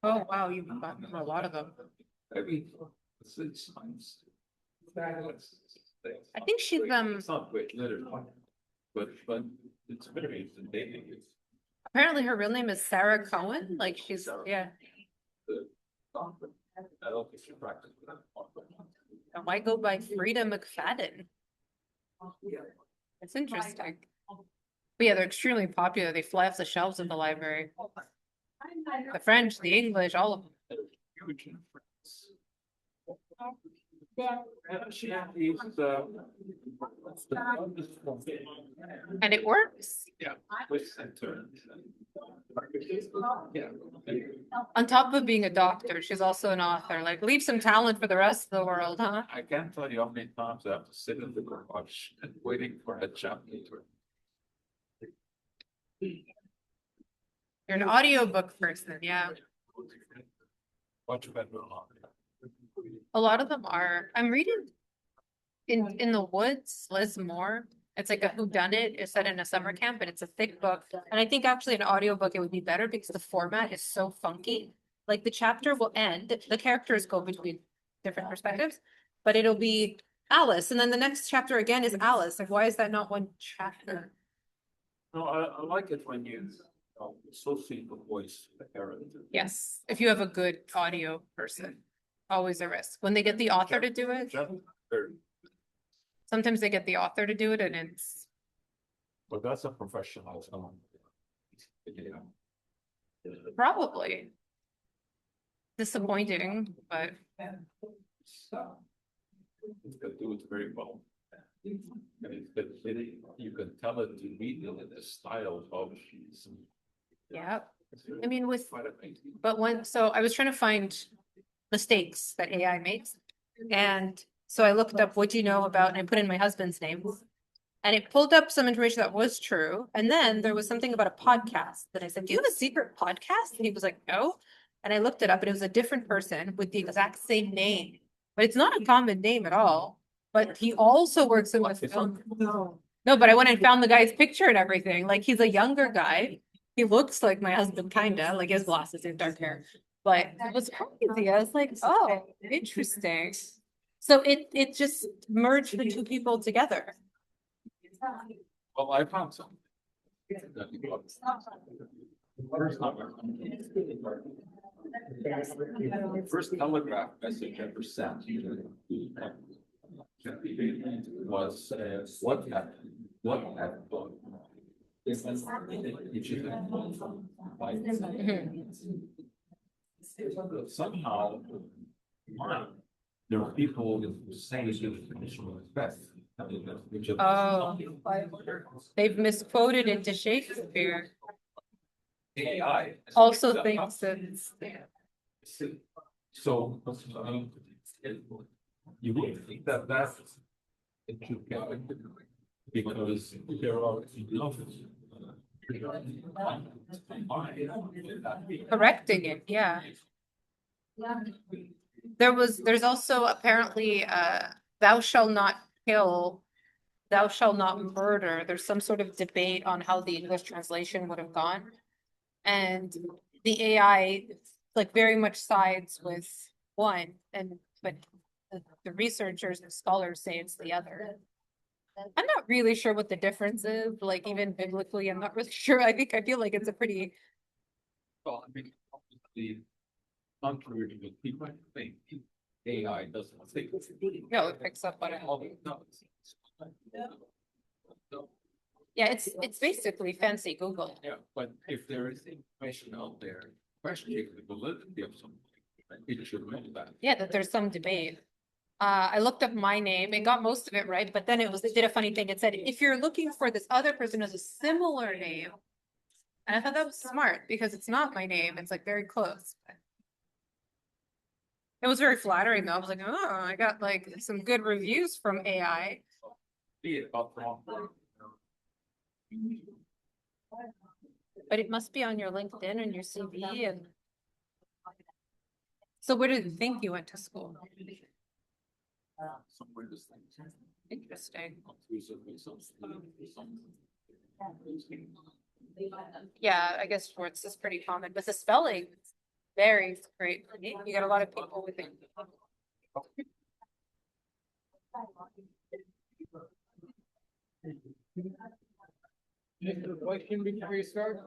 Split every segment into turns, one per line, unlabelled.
Oh, wow, you've gotten a lot of them. I think she's
It's not great literature, but it's very intimidating.
apparently her real name is Sarah Cohen. Like she's yeah.
I don't think she practiced that.
And why go by Frida McFadden? It's interesting. But yeah, they're extremely popular. They fly off the shelves of the library. The French, the English, all of them.
Huge influence. And she had these,
And it works.
yeah, twists and turns. Yeah.
On top of being a doctor, she's also an author. Like, leave some talent for the rest of the world, huh?
I can't tell you how many times I have to sit in the garage and waiting for a chapter to.
You're an audiobook person, yeah.
Much better.
A lot of them are. I'm reading in the Woods, Liz Moore. It's like a whodunit. It's set in a summer camp, and it's a thick book. And I think actually an audiobook it would be better because the format is so funky. Like the chapter will end, the characters go between different perspectives, but it'll be Alice, and then the next chapter again is Alice. Like, why is that not one chapter?
No, I like it when you associate the voice to the character.
Yes, if you have a good audio person, always a risk. When they get the author to do it, sometimes they get the author to do it, and it's.
But that's a professional.
Probably disappointing, but
It could do it very well. And you can tell it to read it in the style of
yeah. I mean, so I was trying to find mistakes that AI makes. And so I looked up, what do you know about, and I put in my husband's name. And it pulled up some information that was true. And then there was something about a podcast that I said, do you have a secret podcast? And he was like, no. And I looked it up, and it was a different person with the exact same name. But it's not a common name at all. But he also works in with film. No, but I went and found the guy's picture and everything. Like, he's a younger guy. He looks like my husband, kinda, like his glasses and dark hair. But it was crazy. I was like, oh, interesting. So it just merged the two people together.
Well, I found some. First telegraph message ever sent was what happened? What happened? Somehow, there are people saying
Oh, they've misquoted it to Shakespeare.
AI
Also thinks it's.
So you would think that that's it should get because there are
Correcting it, yeah. There's also apparently thou shalt not kill, thou shalt not murder. There's some sort of debate on how the English translation would have gone. And the AI like very much sides with one, but the researchers and scholars say it's the other. I'm not really sure what the difference is, like even biblically, I'm not really sure. I feel like it's a pretty.
Well, I mean, the contrary to what people think, AI doesn't think.
No, it picks up on it. Yeah, it's basically fancy Google.
Yeah, but if there is information out there questioning the validity of something, it should know that.
Yeah, that there's some debate. I looked up my name and got most of it right, but then it did a funny thing. It said, if you're looking for this other person who has a similar name, and I thought that was smart because it's not my name. It's like very close. It was very flattering though. I was like, oh, I got like some good reviews from AI.
Be it about wrong.
But it must be on your LinkedIn and your CV. And so where did you think you went to school? Interesting. Yeah, I guess Schwartz is pretty common, but the spelling varies greatly. You got a lot of people with it.
Just a question before you start.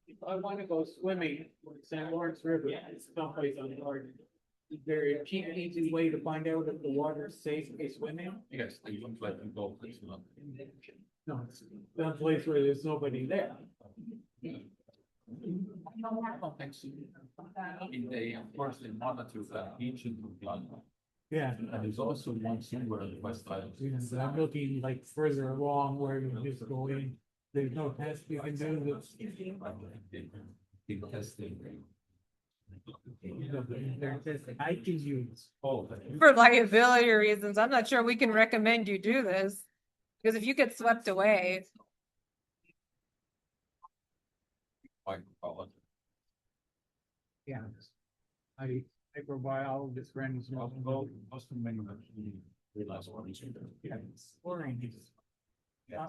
If I want to go swimming in St. Lawrence River, it's someplace on Garden. Is there a cheap, easy way to find out if the water is safe for swimming?
Yes, they don't let them go, please, not.
No, it's some place where there's nobody there.
I don't think so. In they, of course, they monitor that ancient blood.
Yeah.
And there's also one somewhere in the West Island.
Yes, I'm looking like further along where you just go in. There's no test you can do that's.
They testing.
They're testing. I can use.
Oh.
For liability reasons, I'm not sure we can recommend you do this. Because if you get swept away,
Microbiology.
Yeah. Microbiologist friends.
Well, most of them actually realize what he's doing.
Yeah, it's chlorine is. Yeah.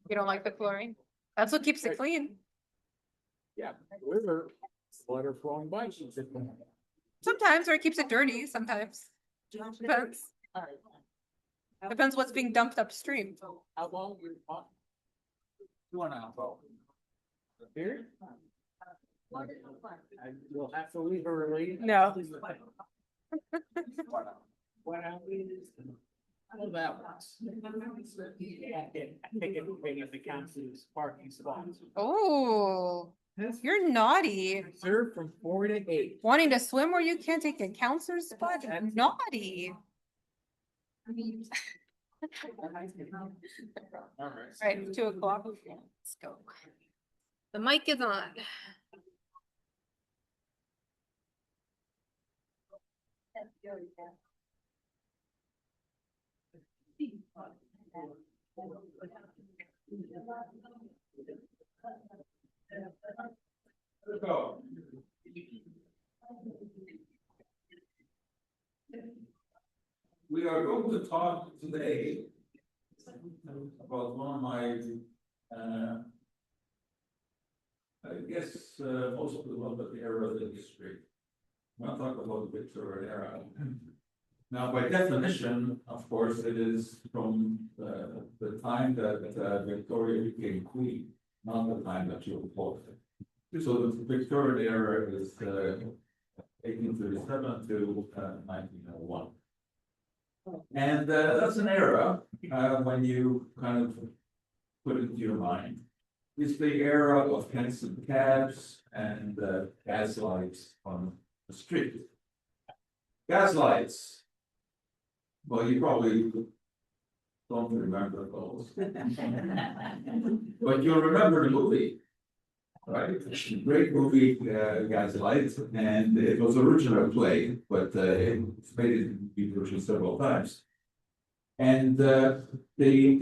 you don't like the chlorine. That's what keeps it clean.
Yeah, river, water flowing by.
Sometimes, or it keeps it dirty, sometimes. Depends. Depends what's being dumped upstream.
How long you talk?
2.5 hours.
Here? We'll have to leave early.
No.
What hours? All that ones. I think everybody at the council's parking spots.
Oh, you're naughty.
Served from 4 to 8.
Wanting to swim where you can't take a counselor's spot? Naughty.
All
Right, 2 o'clock. Let's go. The mic is on.
Go. We are going to talk today about one of my, I guess, most of the era of the history. I'm not talking about the Victorian era. Now, by definition, of course, it is from the time that Victoria became queen, not the time that she was born. So the Victorian era is 1837 to 1901. And that's an era when you kind of put it into your mind. It's the era of hansom cabs and gas lights on the street. Gas lights. Well, you probably don't remember those. But you'll remember the movie, right? Great movie, Gaslight, and it was original play, but it's made it be version several times. And the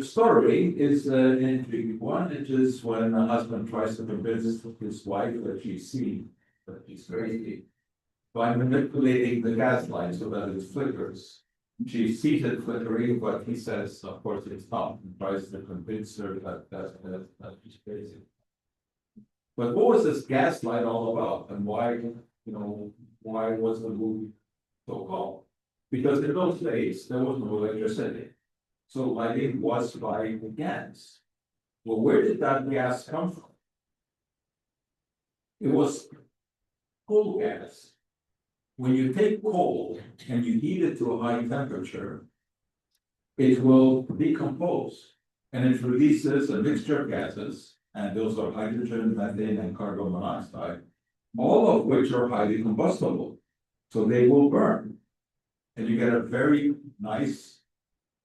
story is an intriguing one. It is when a husband tries to convince his wife that she's seen, that she's crazy, by manipulating the gaslight so that it flickers. She sees it flickering, but he says, of course, it's not, and tries to convince her that she's crazy. But what was this gaslight all about, and why, why was the movie so called? Because in those days, there was no electricity. So lighting was by gas. Well, where did that gas come from? It was coal gas. When you take coal and you heat it to a high temperature, it will decompose and it releases a mixture of gases, and those are hydrogen, methane, and carbon monoxide, all of which are highly combustible. So they will burn. And you get a very nice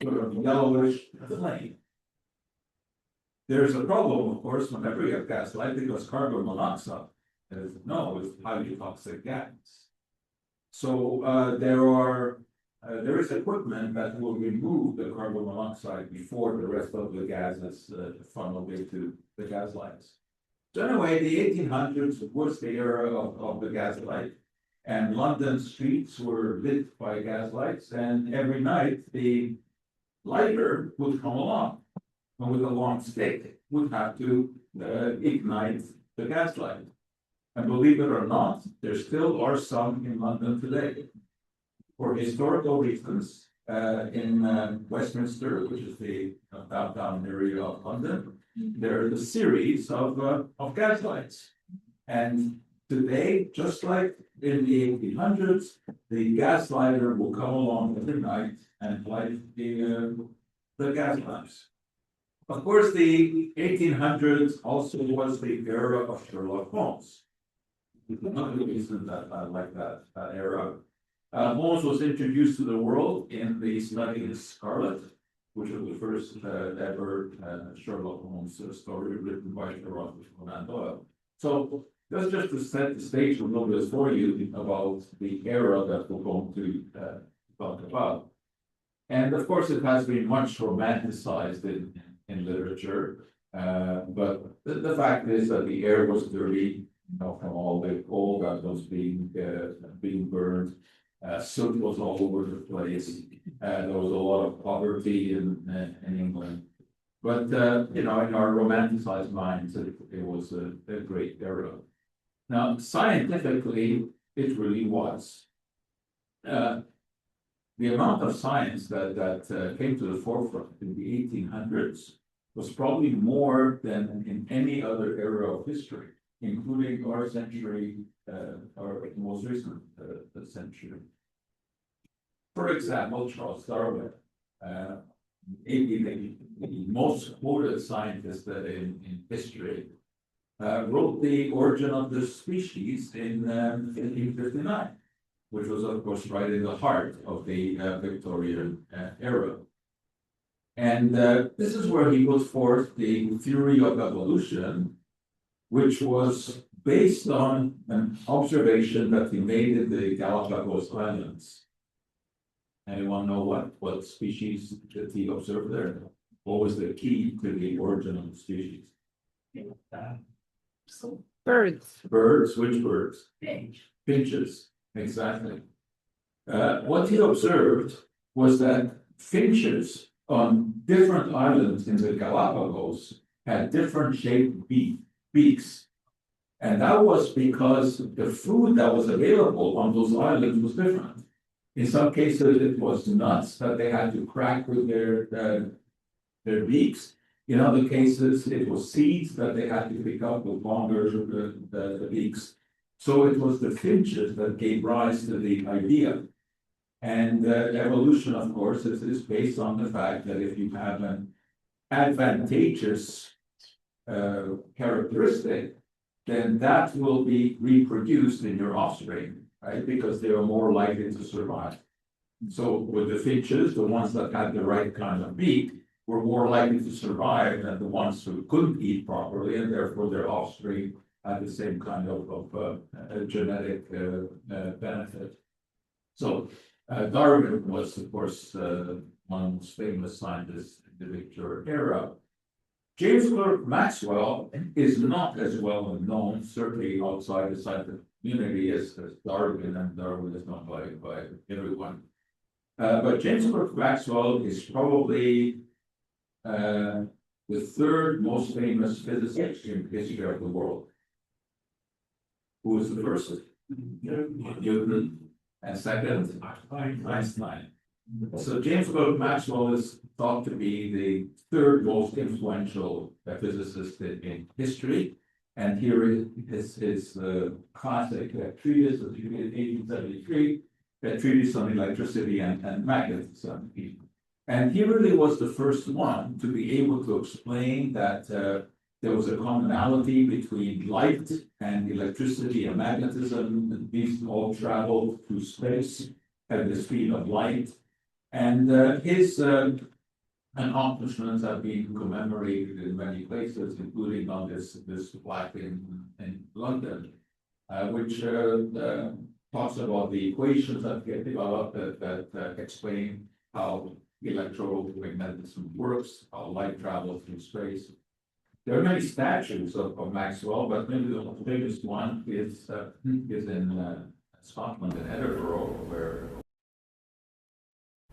sort of yellowish flame. There's a problem, of course, whenever you have gas light, because carbon monoxide, as you know, is highly toxic gas. So there is equipment that will remove the carbon monoxide before the rest of the gases funnel into the gas lights. So anyway, the 1800s was the era of the gas light, and London streets were lit by gas lights, and every night the lighter would come along with a long stick, would have to ignite the gas light. And believe it or not, there still are some in London today. For historical reasons, in Westminster, which is the downtown area of London, there is a series of gas lights. And today, just like in the 1800s, the gas lighter will come along every night and light the gas lamps. Of course, the 1800s also was the era of Sherlock Holmes. Another reason that I like that era. Holmes was introduced to the world in the study of Scarlet, which was the first ever Sherlock Holmes story written by Sherlock Conan Doyle. So that's just to set the stage a little bit for you about the era that we're going to talk about. And of course, it has been much romanticized in literature, but the fact is that the air was dirty, from all the coal that was being burned. Soot was all over the place. There was a lot of poverty in England. But, in our romanticized minds, it was a great era. Now, scientifically, it really was. The amount of science that came to the forefront in the 1800s was probably more than in any other era of history, including our century, our most recent century. For example, Charles Darwin, maybe the most quoted scientist in history, wrote The Origin of the Species in 1859, which was, of course, right in the heart of the Victorian era. And this is where he put forth the theory of evolution, which was based on an observation that he made in the Galapagos Islands. Anyone know what species did he observe there? What was the key to the origin of the species?
Birds.
Birds, which birds? Finches, exactly. What he observed was that finches on different islands in the Galapagos had different shaped beaks. And that was because the food that was available on those islands was different. In some cases, it was nuts that they had to crack with their beaks. In other cases, it was seeds that they had to pick up with longer the beaks. So it was the finches that gave rise to the idea. And evolution, of course, is based on the fact that if you have an advantageous characteristic, then that will be reproduced in your offspring, right? Because they are more likely to survive. So with the finches, the ones that had the right kind of beak were more likely to survive than the ones who couldn't eat properly, and therefore their offspring had the same kind of genetic benefit. So Darwin was, of course, one of the most famous scientists in the Victorian era. James Clerk Maxwell is not as well known, certainly outside the scientific community, as Darwin, and Darwin is known by everyone. But James Clerk Maxwell is probably the third most famous physicist in the history of the world. Who was the first? Newton. And second, Einstein. So James Clerk Maxwell is thought to be the third most influential physicist in history. And here is his classic treatise of 1873, a treatise on electricity and magnetism. And he really was the first one to be able to explain that there was a commonality between light and electricity and magnetism. These all traveled through space at the speed of light. And his accomplishments have been commemorated in many places, including on this plaque in London, which talks about the equations that get developed that explain how electromagnetism works, how light travels through space. There are many statues of Maxwell, but maybe the most famous one is in Scotland, in Edinburgh, where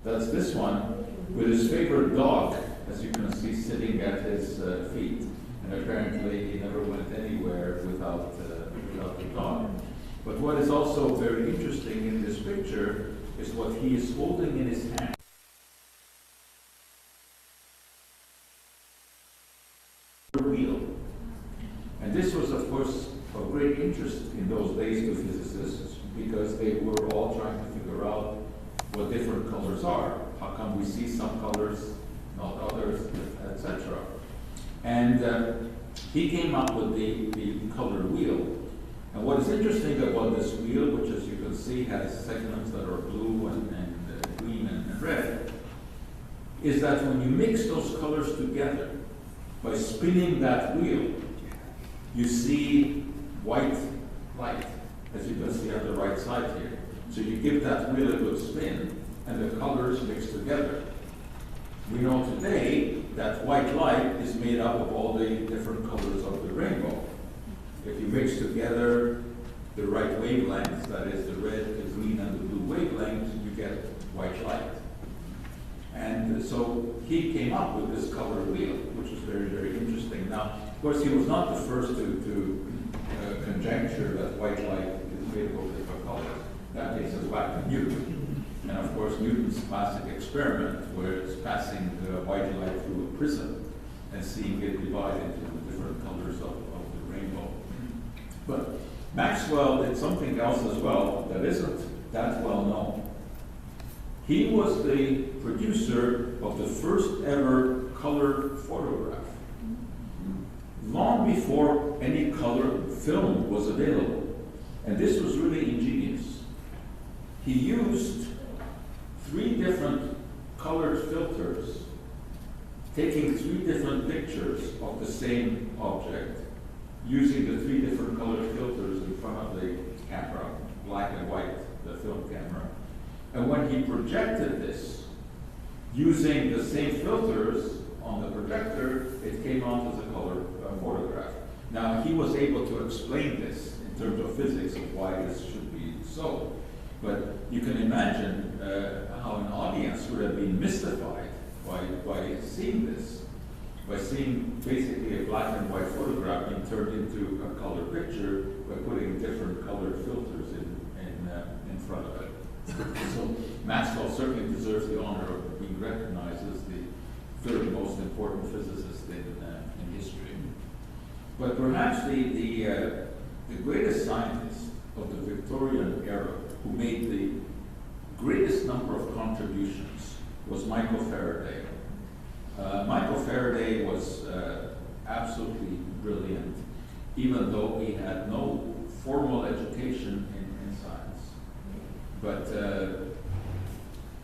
that's this one with his favorite dog, as you can see, sitting at his feet. And apparently he never went anywhere without the dog. But what is also very interesting in this picture is what he is holding in his hand. Wheel. And this was, of course, of great interest in those days to physicists, because they were all trying to figure out what different colors are. How come we see some colors, not others, etc. And he came up with the color wheel. And what is interesting about this wheel, which as you can see has segments that are blue and green and red, is that when you mix those colors together, by spinning that wheel, you see white light, as you can see on the right side here. So you give that wheel a good spin, and the colors mix together. We know today that white light is made up of all the different colors of the rainbow. If you mix together the right wavelengths, that is the red, the green, and the blue wavelengths, you get white light. And so he came up with this color wheel, which is very, very interesting. Now, of course, he was not the first to conjecture that white light is made of all different colors. That takes us back to Newton. And of course, Newton's classic experiment, where it's passing white light through a prism and seeing it divide into the different colors of the rainbow. But Maxwell did something else as well that isn't that well known. He was the producer of the first ever color photograph, long before any color film was available. And this was really ingenious. He used 3 different colored filters, taking 3 different pictures of the same object, using the 3 different colored filters in front of the camera, black and white, the film camera. And when he projected this, using the same filters on the projector, it came out as a color photograph. Now, he was able to explain this in terms of physics of why this should be so. But you can imagine how an audience would have been mystified by seeing this, by seeing basically a black and white photograph being turned into a color picture by putting different colored filters in front of it. So Maxwell certainly deserves the honor of being recognized as the 3rd most important physicist in history. But perhaps the greatest scientist of the Victorian era who made the greatest number of contributions was Michael Faraday. Michael Faraday was absolutely brilliant, even though he had no formal education in science. But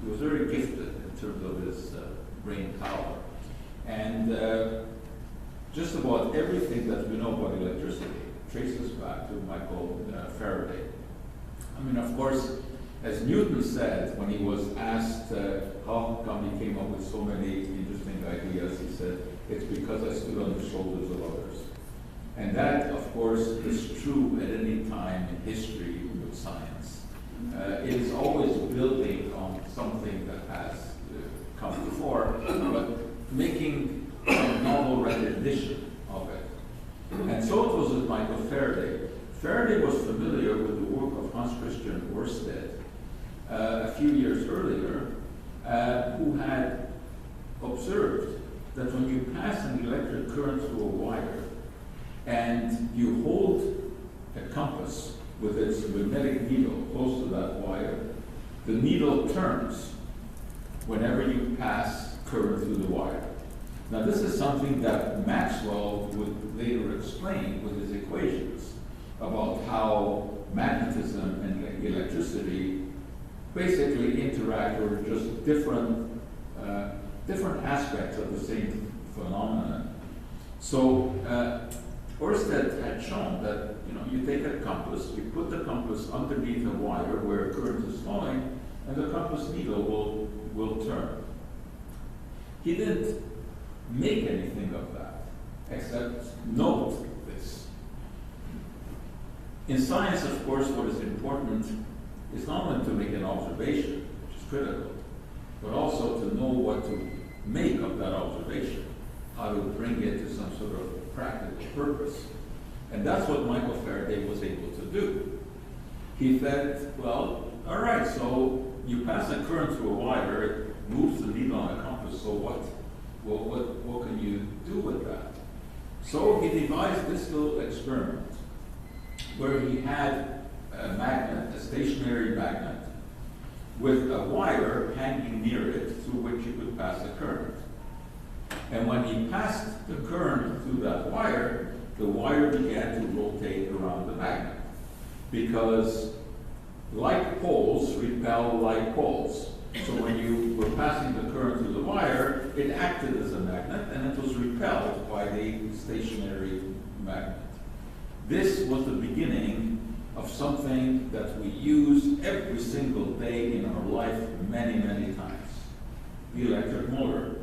he was very gifted in terms of his brain power. And just about everything that we know about electricity traces back to Michael Faraday. I mean, of course, as Newton said when he was asked how come he came up with so many interesting ideas, he said, it's because I stood on the shoulders of others. And that, of course, is true at any time in history with science. It is always building on something that has come before, but making a novel recognition of it. And so it was with Michael Faraday. Faraday was familiar with the work of Hans Christian Ørsted a few years earlier, who had observed that when you pass an electric current through a wire and you hold a compass with its magnetic needle close to that wire, the needle turns whenever you pass current through the wire. Now this is something that Maxwell would later explain with his equations about how magnetism and electricity basically interact, or just different aspects of the same phenomenon. So Ørsted had shown that you take a compass, you put the compass underneath a wire where a current is flowing, and the compass needle will turn. He didn't make anything of that, except note this. In science, of course, what is important is not only to make an observation, which is critical, but also to know what to make of that observation, how to bring it to some sort of practical purpose. And that's what Michael Faraday was able to do. He said, well, all right, so you pass a current through a wire, it moves the needle on a compass, so what can you do with that? So he devised this little experiment where he had a magnet, a stationary magnet, with a wire hanging near it through which you could pass a current. And when he passed the current through that wire, the wire began to rotate around the magnet. Because like poles repel like poles. So when you were passing the current through the wire, it acted as a magnet and it was repelled by the stationary magnet. This was the beginning of something that we use every single day in our life many, many times. The electric motor.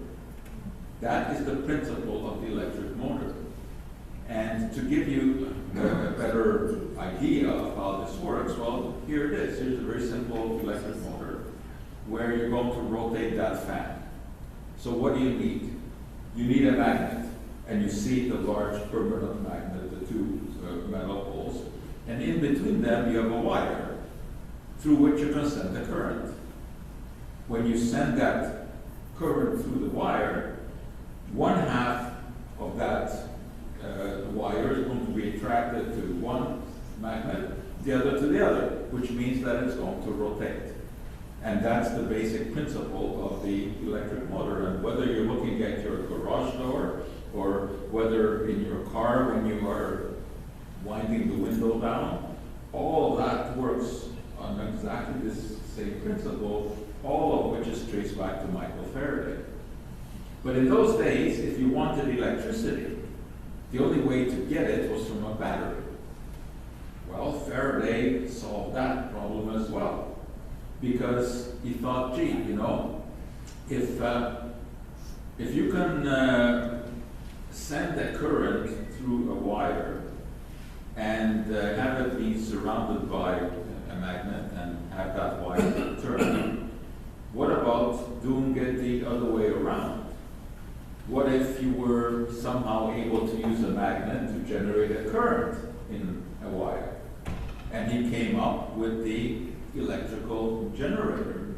That is the principle of the electric motor. And to give you a better idea of how this works, well, here it is. Here's a very simple electric motor where you're going to rotate that fan. So what do you need? You need a magnet, and you see the large permanent magnet, the two metal poles, and in between them you have a wire through which you can send the current. When you send that current through the wire, one half of that wire is going to be attracted to one magnet, the other to the other, which means that it's going to rotate. And that's the basic principle of the electric motor. And whether you're looking at your garage door, or whether in your car when you are winding the window down, all of that works on exactly this same principle, all of which is traced back to Michael Faraday. But in those days, if you wanted electricity, the only way to get it was from a battery. Well, Faraday solved that problem as well, because he thought, gee, you know, if you can send a current through a wire and have it be surrounded by a magnet and have that wire turn, what about doing it the other way around? What if you were somehow able to use a magnet to generate a current in a wire? And he came up with the electrical generator,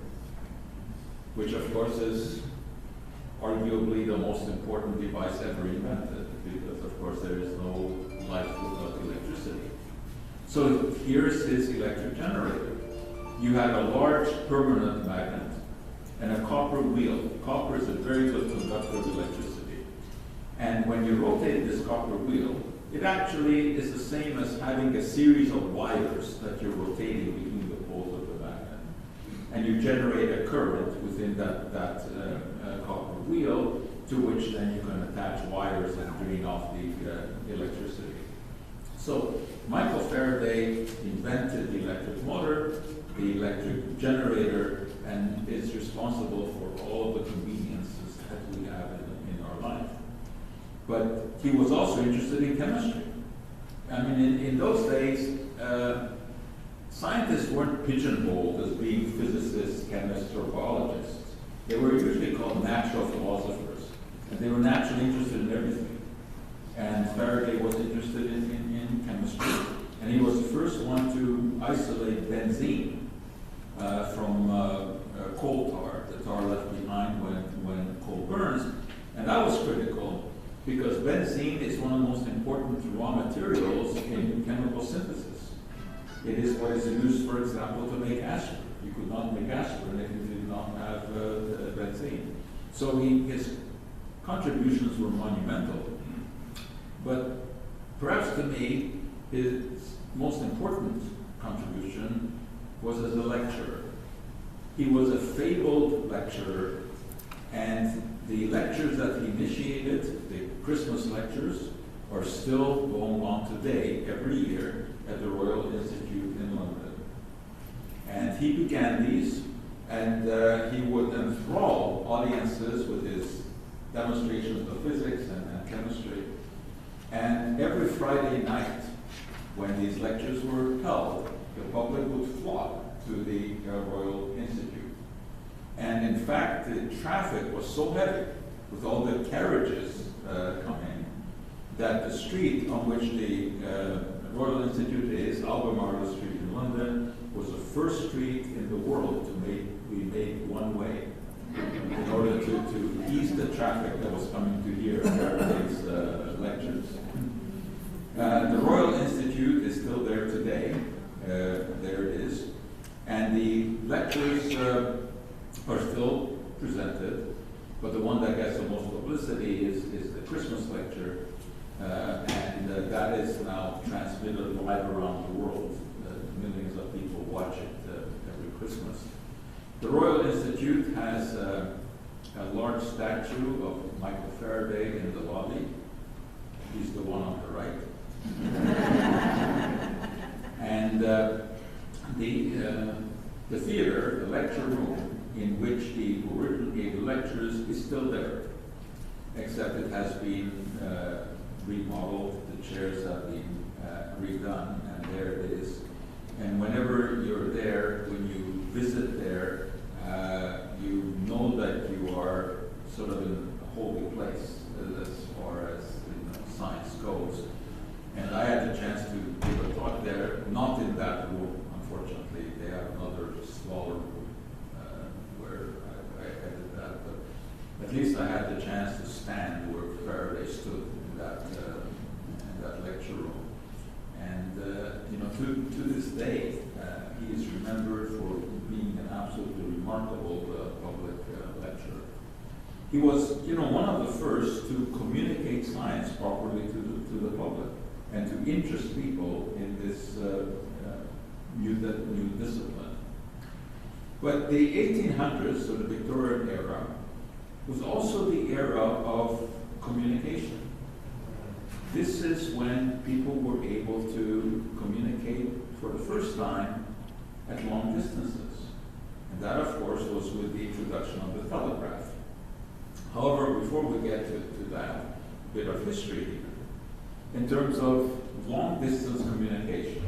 which of course is arguably the most important device ever invented, because of course there is no life without electricity. So here's his electric generator. You have a large permanent magnet and a copper wheel. Copper is a very good conductor of electricity. And when you rotate this copper wheel, it actually is the same as having a series of wires that you're rotating between the poles of the magnet. And you generate a current within that copper wheel, to which then you can attach wires and drain off the electricity. So Michael Faraday invented the electric motor, the electric generator, and is responsible for all of the conveniences that we have in our life. But he was also interested in chemistry. I mean, in those days, scientists weren't pigeonholed as being physicists, chemists, or biologists. They were usually called natural philosophers, and they were naturally interested in everything. And Faraday was interested in chemistry, and he was the first one to isolate benzene from coal tar, the tar left behind when coal burns. And that was critical because benzene is one of the most important raw materials in chemical synthesis. It is what is used, for example, to make aspirin. You could not make aspirin if you did not have benzene. So his contributions were monumental. But perhaps to me, his most important contribution was as a lecturer. He was a fabled lecturer, and the lectures that he initiated, the Christmas lectures, are still going on today, every year, at the Royal Institute in London. And he began these, and he would enthrall audiences with his demonstrations of physics and chemistry. And every Friday night, when these lectures were held, the public would flock to the Royal Institute. And in fact, the traffic was so heavy, with all the carriages coming, that the street on which the Royal Institute is, Albemarle Street in London, was the first street in the world to be made one way in order to ease the traffic that was coming to hear Faraday's lectures. The Royal Institute is still there today. There it is. And the lectures are still presented, but the one that gets the most publicity is the Christmas lecture, and that is now transmitted live around the world. Millions of people watch it every Christmas. The Royal Institute has a large statue of Michael Faraday in the lobby. He's the one on the right. And the theater, the lecture room, in which he originally gave the lectures is still there, except it has been remodeled, the chairs have been redone, and there it is. And whenever you're there, when you visit there, you know that you are sort of in a holy place as far as science goes. And I had the chance to give a talk there, not in that room, unfortunately. They have another smaller room where I did that, but at least I had the chance to stand where Faraday stood in that lecture room. And to this day, he is remembered for being an absolutely remarkable public lecturer. He was, one of the first to communicate science properly to the public and to interest people in this new discipline. But the 1800s, so the Victorian era, was also the era of communication. This is when people were able to communicate for the first time at long distances. And that, of course, was with the introduction of the telegraph. However, before we get to that bit of history here, in terms of long-distance communication,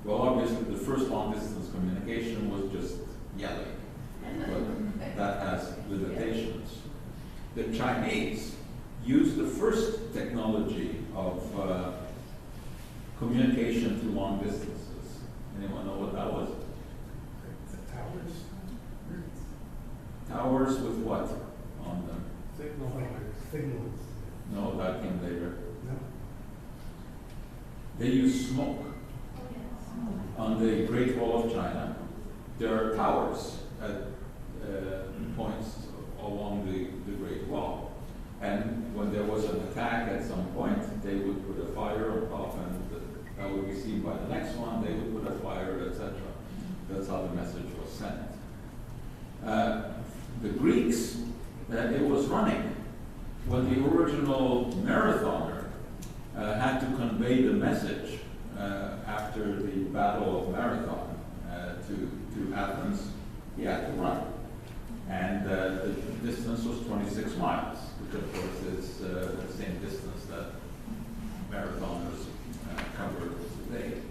well, obviously the first long-distance communication was just yelling, but that has limitations. The Chinese used the first technology of communication to long distances. Anyone know what that was?
The towers?
Towers with what on them?
Signals.
No, that came later.
No.
They use smoke. On the Great Wall of China, there are towers at points along the Great Wall. And when there was an attack at some point, they would put a fire on top, and that would be seen by the next one. They would put a fire, etc. That's how the message was sent. The Greeks, it was running. When the original marathoner had to convey the message after the Battle of Marathon to Athens, he had to run. And the distance was 26 miles, which of course is the same distance that marathoners cover today.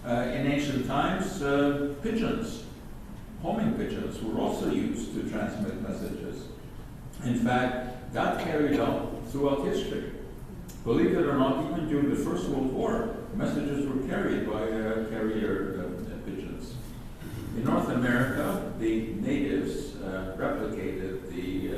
In ancient times, pigeons, homing pigeons, were also used to transmit messages. In fact, that carried on throughout history. Believe it or not, even during the First World War, messages were carried by carrier pigeons. In North America, the natives replicated the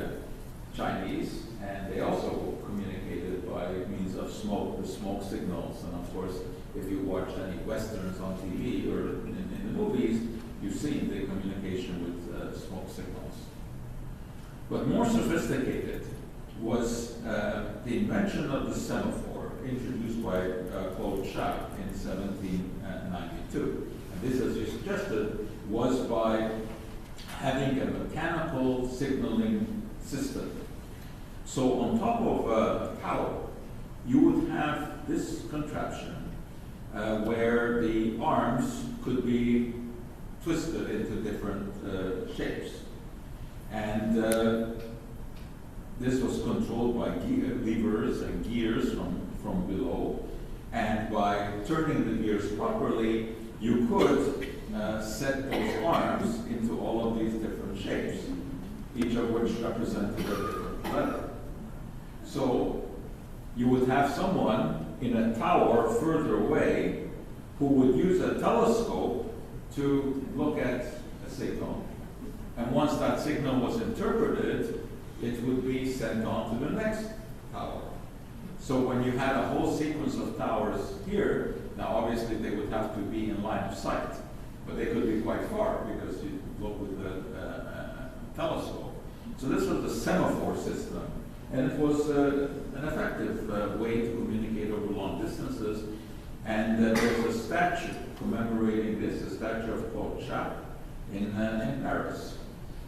Chinese, and they also communicated by means of smoke, the smoke signals. And of course, if you watched any westerns on TV or in the movies, you've seen the communication with smoke signals. But more sophisticated was the invention of the semaphore, introduced by Claude Schaap in 1792. And this, as you suggested, was by having a mechanical signaling system. So on top of a tower, you would have this contraption where the arms could be twisted into different shapes. And this was controlled by levers and gears from below. And by turning the gears properly, you could set those arms into all of these different shapes, each of which represented a different letter. So you would have someone in a tower further away who would use a telescope to look at a signal. And once that signal was interpreted, it would be sent on to the next tower. So when you had a whole sequence of towers here, now obviously they would have to be in line of sight, but they could be quite far because you look with a telescope. So this was the semaphore system, and it was an effective way to communicate over long distances. And there's a statue commemorating this, a statue of Schwarcz in Paris.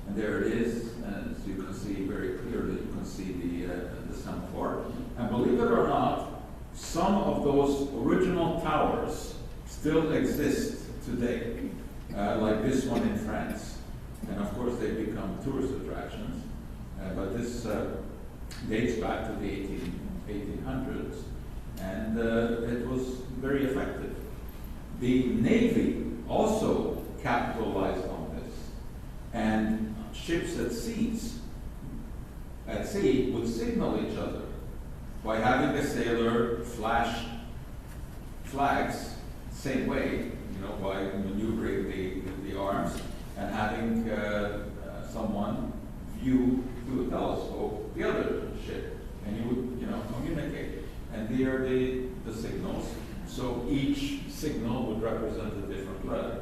And there it is, and as you can see very clearly, you can see the semaphore. And believe it or not, some of those original towers still exist today, like this one in France. And of course, they become tourist attractions. But this dates back to the 1800s, and it was very effective. The Navy also capitalized on this, and ships at sea would signal each other by having a sailor flash flags, same way, by maneuvering the arms, and having someone view through a telescope the other ship, and you would, communicate. And there are the signals. So each signal would represent a different letter.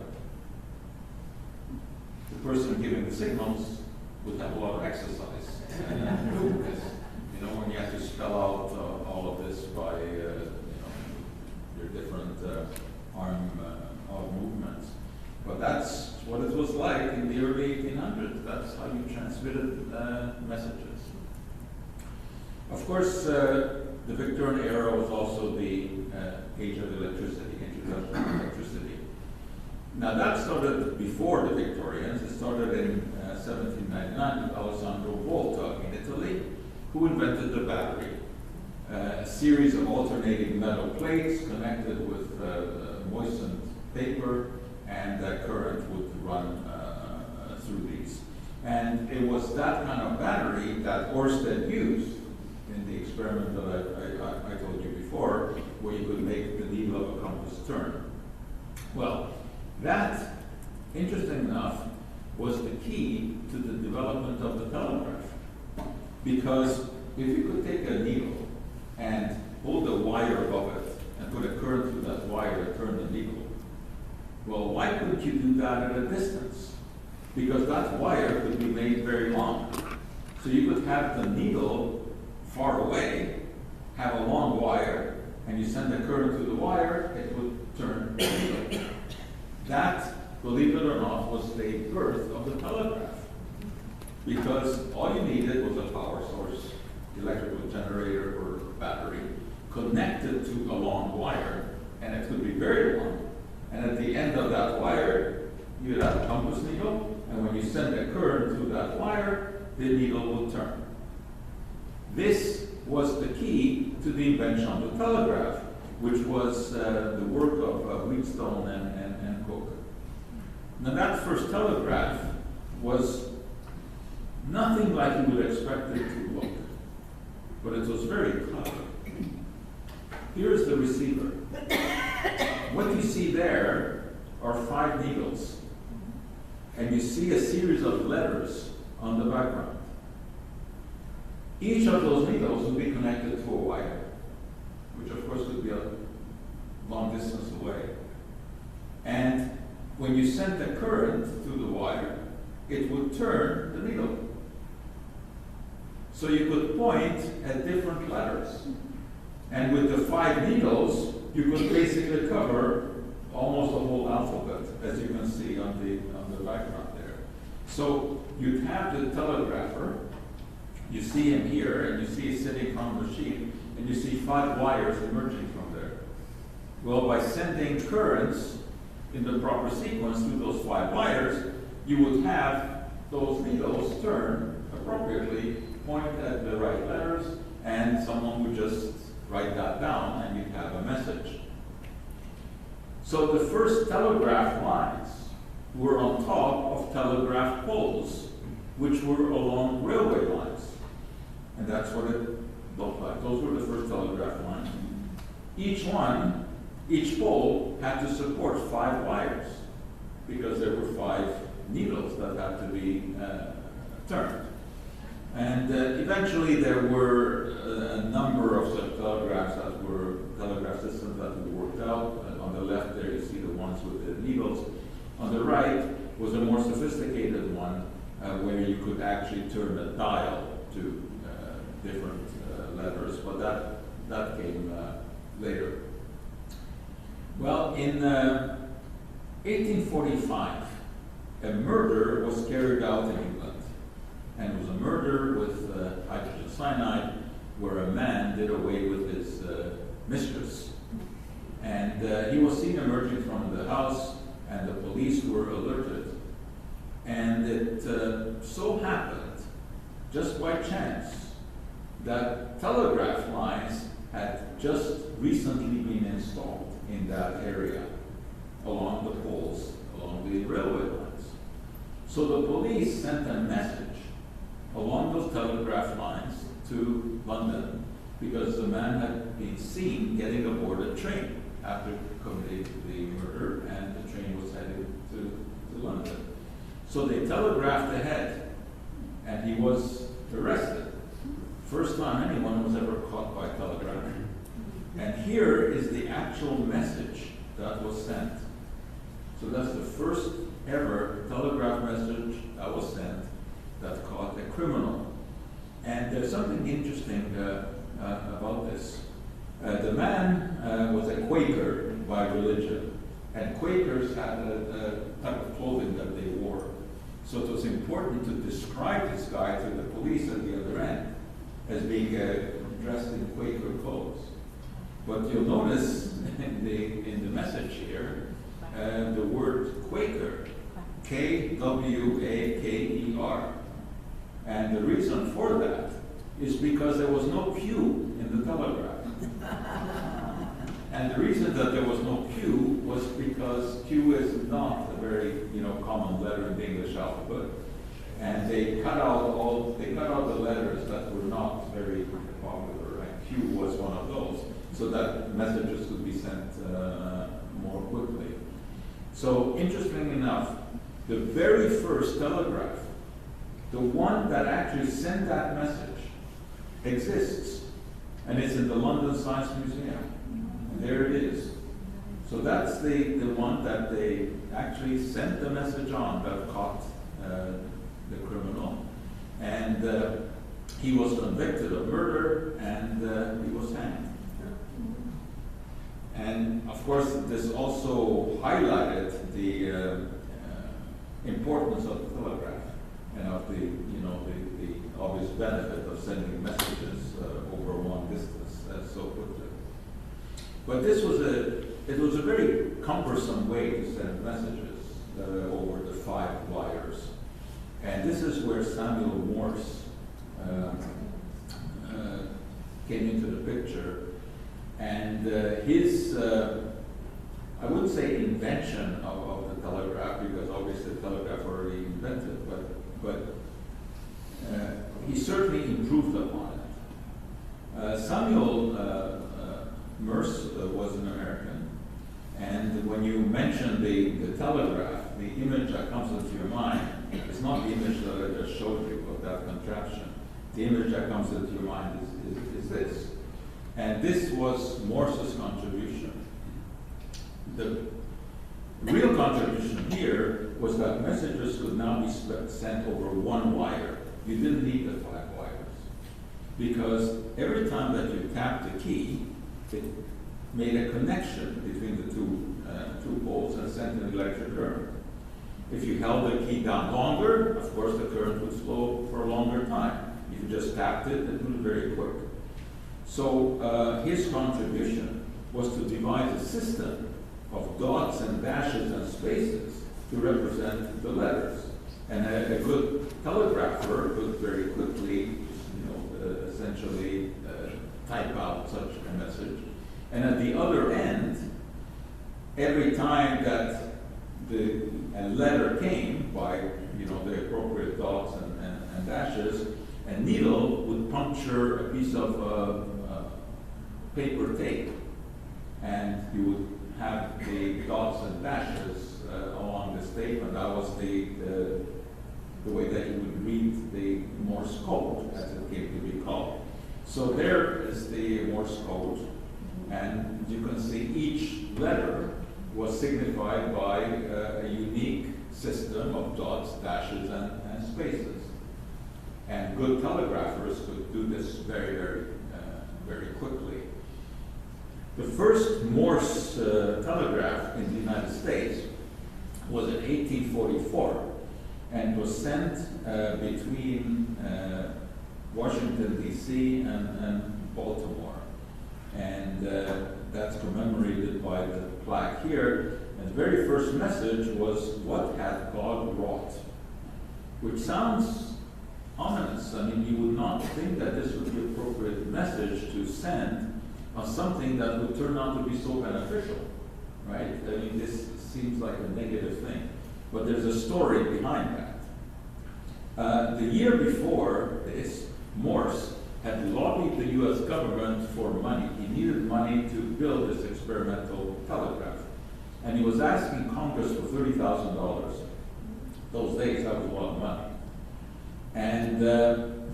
The person giving the signals would have a lot of exercise doing this. When you have to spell out all of this by your different arm movements. But that's what it was like in the early 1800s. That's how you transmitted messages. Of course, the Victorian era was also the age of electricity, introduction of electricity. Now that started before the Victorians. It started in 1799 with Alessandro Volta in Italy, who invented the battery. A series of alternating metal plates connected with moistened paper, and that current would run through these. And it was that kind of battery that Ørsted used in the experiment that I told you before, where you could make the needle of a compass turn. Well, that, interesting enough, was the key to the development of the telegraph. Because if you could take a needle and hold a wire above it and put a current through that wire to turn the needle, well, why couldn't you do that at a distance? Because that wire could be made very long. So you could have the needle far away, have a long wire, and you send a current through the wire, it would turn the needle. That, believe it or not, was the birth of the telegraph. Because all you needed was a power source, electrical generator or battery, connected to a long wire, and it could be very long. And at the end of that wire, you would have a compass needle, and when you send a current through that wire, the needle will turn. This was the key to the invention of the telegraph, which was the work of Wheatstone and Cook. Now that first telegraph was nothing like you would expect it to look, but it was very clever. Here's the receiver. What you see there are 5 needles, and you see a series of letters on the background. Each of those needles will be connected to a wire, which of course could be a long distance away. And when you sent the current through the wire, it would turn the needle. So you could point at different letters. And with the 5 needles, you could basically cover almost the whole alphabet, as you can see on the background there. So you'd have the telegrapher. You see him here, and you see he's sitting on the machine, and you see 5 wires emerging from there. Well, by sending currents in the proper sequence through those 5 wires, you would have those needles turn appropriately, point at the right letters, and someone would just write that down, and you'd have a message. So the first telegraph lines were on top of telegraph poles, which were along railway lines. And that's what it looked like. Those were the first telegraph lines. Each pole had to support 5 wires because there were 5 needles that had to be turned. And eventually there were a number of such telegraph systems that were worked out. On the left there you see the ones with the needles. On the right was a more sophisticated one where you could actually turn a dial to different letters, but that came later. Well, in 1845, a murder was carried out in England, and it was a murder with hydrogen cyanide, where a man did away with his mistress. And he was seen emerging from the house, and the police were alerted. And it so happened, just by chance, that telegraph lines had just recently been installed in that area, along the poles, along the railway lines. So the police sent a message along those telegraph lines to London, because the man had been seen getting aboard a train after committing the murder, and the train was headed to London. So they telegraphed ahead, and he was arrested. First time anyone was ever caught by telegraph. And here is the actual message that was sent. So that's the first ever telegraph message that was sent that caught a criminal. And there's something interesting about this. The man was a Quaker by religion, and Quakers had a type of clothing that they wore. So it was important to describe this guy to the police at the other end as being dressed in Quaker clothes. But you'll notice in the message here, the word Quaker, K-W-A-K-E-R. And the reason for that is because there was no Q in the telegraph. And the reason that there was no Q was because Q is not a very common letter in the English alphabet. And they cut out the letters that were not very popular, and Q was one of those, so that messages could be sent more quickly. So interesting enough, the very first telegraph, the one that actually sent that message, exists, and it's in the London Science Museum. And there it is. So that's the one that they actually sent the message on that caught the criminal. And he was convicted of murder, and he was hanged. And of course, this also highlighted the importance of the telegraph and of the obvious benefit of sending messages over a long distance so quickly. But it was a very cumbersome way to send messages over the 5 wires. And this is where Samuel Morse came into the picture. And his, I wouldn't say invention of the telegraph, because obviously the telegraph already invented, but he certainly improved upon it. Samuel Morse was an American, and when you mention the telegraph, the image that comes into your mind is not the image that I just showed you of that contraption. The image that comes into your mind is this. And this was Morse's contribution. The real contribution here was that messages could now be sent over 1 wire. You didn't need the 5 wires, because every time that you tapped the key, it made a connection between the two poles and sent an electric current. If you held the key down longer, of course the current would flow for a longer time. If you just tapped it, it was very quick. So his contribution was to devise a system of dots and dashes and spaces to represent the letters. And a good telegrapher could very quickly, essentially type out such a message. And at the other end, every time that a letter came by the appropriate dots and dashes, a needle would puncture a piece of paper tape, and you would have the dots and dashes along this tape, and that was the way that you would read the Morse code, as it came to be called. So there is the Morse code, and you can see each letter was signified by a unique system of dots, dashes, and spaces. And good telegraphers could do this very, very quickly. The first Morse telegraph in the United States was in 1844, and was sent between Washington, D.C. and Baltimore. And that's commemorated by the plaque here. And the very first message was, "What hath God wrought?" Which sounds ominous. I mean, you would not think that this would be an appropriate message to send on something that would turn out to be so beneficial, right? I mean, this seems like a negative thing. But there's a story behind that. The year before this, Morse had lobbied the U.S. government for money. He needed money to build this experimental telegraph. And he was asking Congress for $30,000. Those days, that was a lot of money. And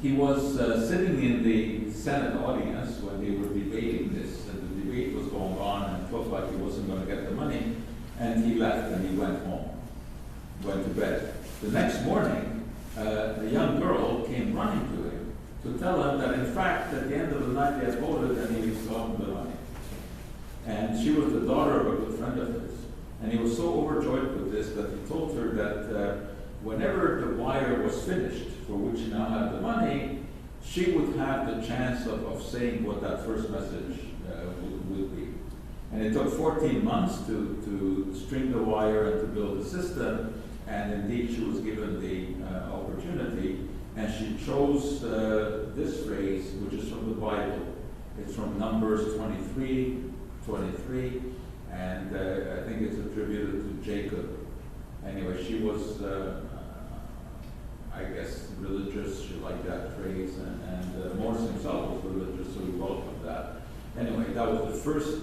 he was sitting in the Senate audience when they were debating this, and the debate was going on, and it looked like he wasn't going to get the money. And he left, and he went home, went to bed. The next morning, a young girl came running to him to tell him that, in fact, at the end of the night, he had voted and he was gotten the money. And she was the daughter of a good friend of his. And he was so overjoyed with this that he told her that whenever the wire was finished, for which he now had the money, she would have the chance of saying what that first message would be. And it took 14 months to string the wire and to build the system, and indeed she was given the opportunity, and she chose this phrase, which is from the Bible. It's from Numbers 23, and I think it's attributed to Jacob. Anyway, she was, I guess, religious. She liked that phrase, and Morse himself was religious, so he welcomed that. Anyway, that was the first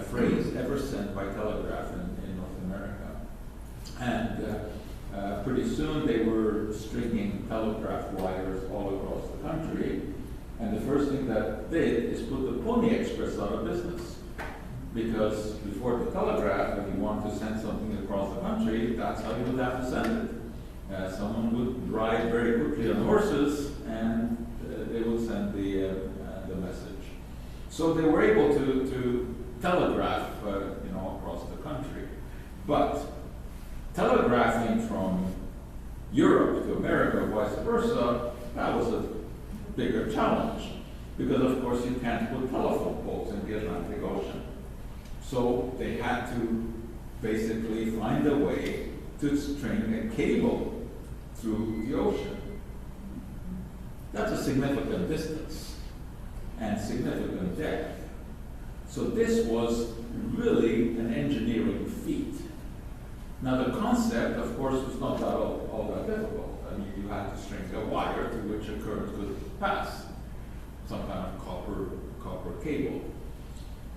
phrase ever sent by telegraph in North America. And pretty soon they were stringing telegraph wires all across the country. And the first thing that did is put the Pony Express out of business. Because before the telegraph, if you wanted to send something across the country, that's how you would have to send it. Someone would ride very quickly on horses, and they would send the message. So they were able to telegraph, across the country. But telegraphing from Europe to America, vice versa, that was a bigger challenge. Because, of course, you can't put telephone poles in the Atlantic Ocean. So they had to basically find a way to string a cable through the ocean. That's a significant distance and significant depth. So this was really an engineering feat. Now the concept, of course, was not all that difficult. I mean, you had to string a wire to which a current could pass, some kind of copper cable.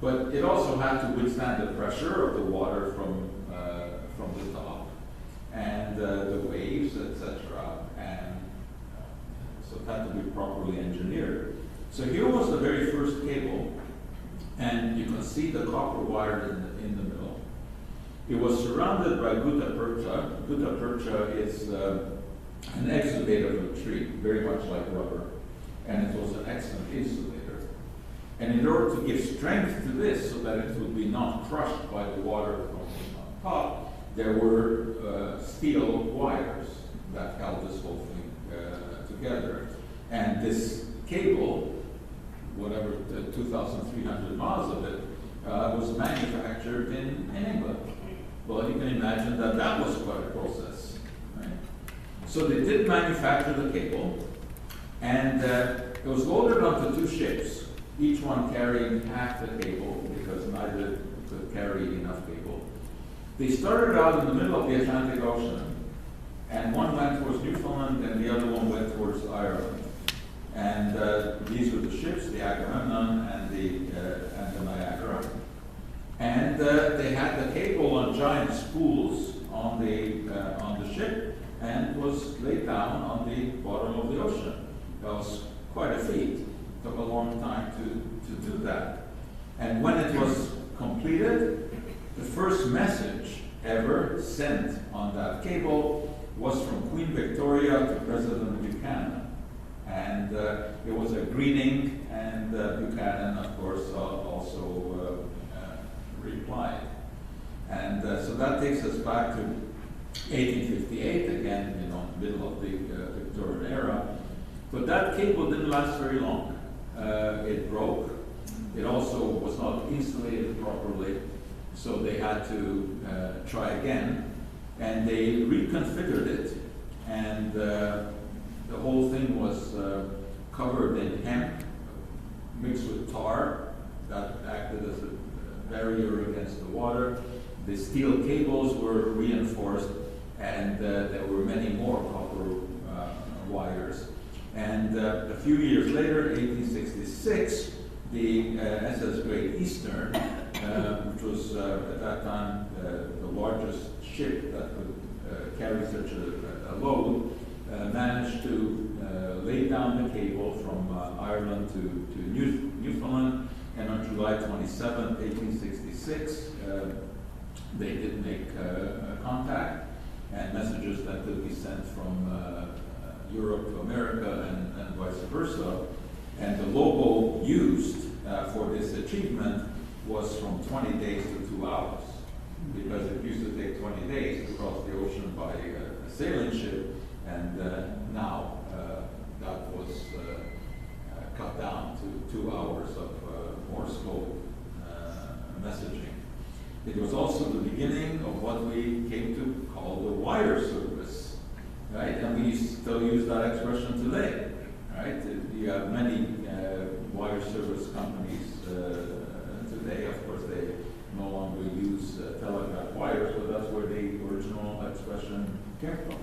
But it also had to withstand the pressure of the water from the top and the waves, etc. And so it had to be properly engineered. So here was the very first cable, and you can see the copper wire in the middle. It was surrounded by gutta percha. Gutta percha is an exudate of a tree, very much like rubber, and it was an excellent insulator. And in order to give strength to this so that it would be not crushed by the water from on top, there were steel wires that held this whole thing together. And this cable, whatever, 2,300 miles of it, was manufactured in England. Well, you can imagine that was quite a process. Right? So they did manufacture the cable, and it was loaded onto two ships, each one carrying half the cable because neither could carry enough cable. They started out in the middle of the Atlantic Ocean, and one went towards Newfoundland and the other one went towards Ireland. And these were the ships, the Agamemnon and the Niagara. And they had the cable on giant spools on the ship, and was laid down on the bottom of the ocean. That was quite a feat. Took a long time to do that. And when it was completed, the first message ever sent on that cable was from Queen Victoria to President Buchanan. And it was a greeting, and Buchanan, of course, also replied. And so that takes us back to 1858, again, you know, middle of the Victorian era. But that cable didn't last very long. It broke. It also was not insulated properly, so they had to try again. And they reconfigured it, and the whole thing was covered in hemp mixed with tar that acted as a barrier against the water. The steel cables were reinforced, and there were many more copper wires. And a few years later, 1866, the SS Great Eastern, which was at that time the largest ship that could carry such a load, managed to lay down the cable from Ireland to Newfoundland. And on July 27, 1866, they did make contact, and messages that could be sent from Europe to America and vice versa. And the logo used for this achievement was from 20 days to 2 hours, because it used to take 20 days to cross the ocean by a sailing ship, and now that was cut down to 2 hours of Morse code messaging. It was also the beginning of what we came to call the wire service, right? And we still use that expression today, right? You have many wire service companies today. Of course, they no longer use telegraph wires, but that's where the original expression came from.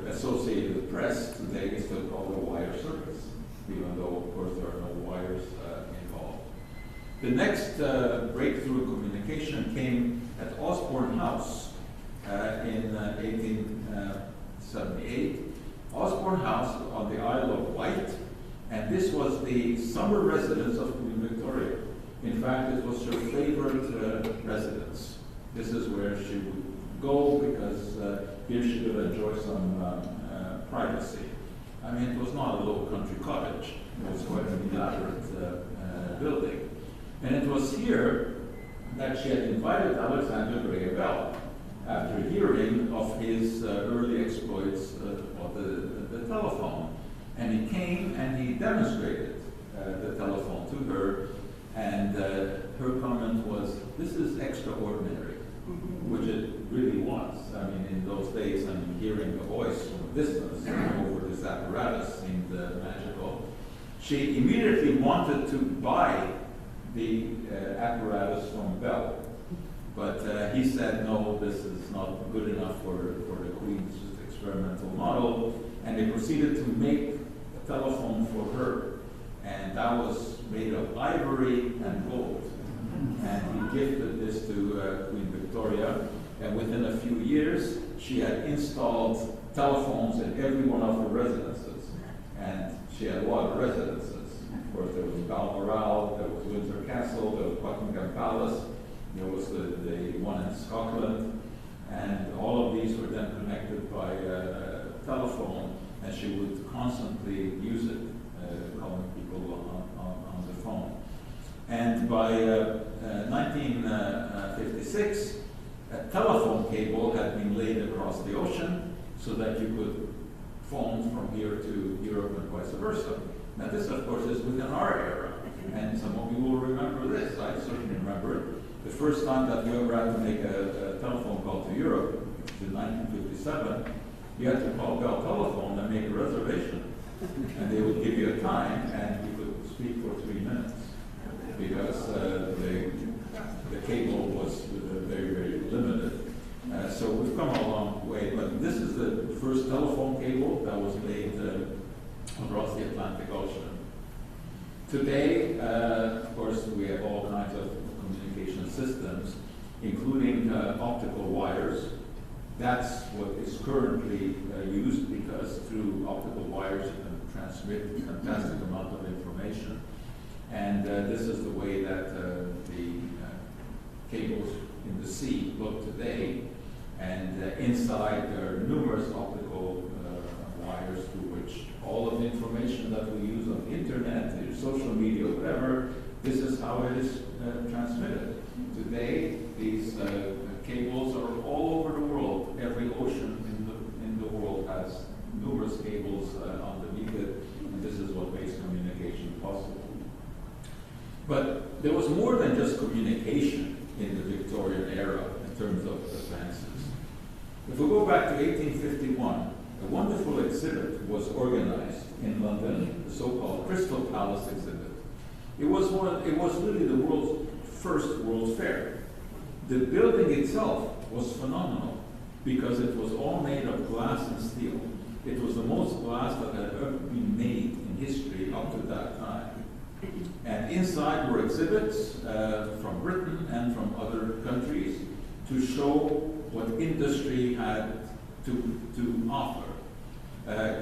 Associated Press today is still called a wire service, even though, of course, there are no wires involved. The next breakthrough communication came at Osborne House in 1878. Osborne House on the Isle of Wight, and this was the summer residence of Queen Victoria. In fact, it was her favorite residence. This is where she would go because here she could enjoy some privacy. I mean, it was not a little country cottage. It was quite an elaborate building. And it was here that she had invited Alexander Graham Bell after hearing of his early exploits of the telephone. And he came and he demonstrated the telephone to her, and her comment was, "This is extraordinary," which it really was. I mean, in those days, I mean, hearing a voice from a distance over this apparatus seemed magical. She immediately wanted to buy the apparatus from Bell, but he said, "No, this is not good enough for the Queen's experimental model," and they proceeded to make a telephone for her, and that was made of ivory and gold. And he gifted this to Queen Victoria, and within a few years, she had installed telephones in every one of her residences, and she had a lot of residences. Of course, there was Balmoral, there was Windsor Castle, there was Buckingham Palace, there was the one in Scotland, and all of these were then connected by a telephone, and she would constantly use it, calling people on the phone. And by 1956, a telephone cable had been laid across the ocean so that you could phone from here to Europe and vice versa. Now this, of course, is within our era, and some of you will remember this. I certainly remember it. The first time that you ever had to make a telephone call to Europe, in 1957, you had to call Bell Telephone and make a reservation. And they would give you a time, and you could speak for 3 minutes, because the cable was very, very limited. So we've come a long way, but this is the first telephone cable that was laid across the Atlantic Ocean. Today, of course, we have all kinds of communication systems, including optical wires. That's what is currently used because through optical wires you can transmit a fantastic amount of information. And this is the way that the cables in the sea look today. And inside there are numerous optical wires through which all of the information that we use on the internet, social media, whatever, this is how it is transmitted. Today, these cables are all over the world. Every ocean in the world has numerous cables underneath it, and this is what makes communication possible. But there was more than just communication in the Victorian era in terms of advances. If we go back to 1851, a wonderful exhibit was organized in London, the so-called Crystal Palace exhibit. It was really the world's first World's Fair. The building itself was phenomenal because it was all made of glass and steel. It was the most glass that had ever been made in history up to that time. And inside were exhibits from Britain and from other countries to show what industry had to offer.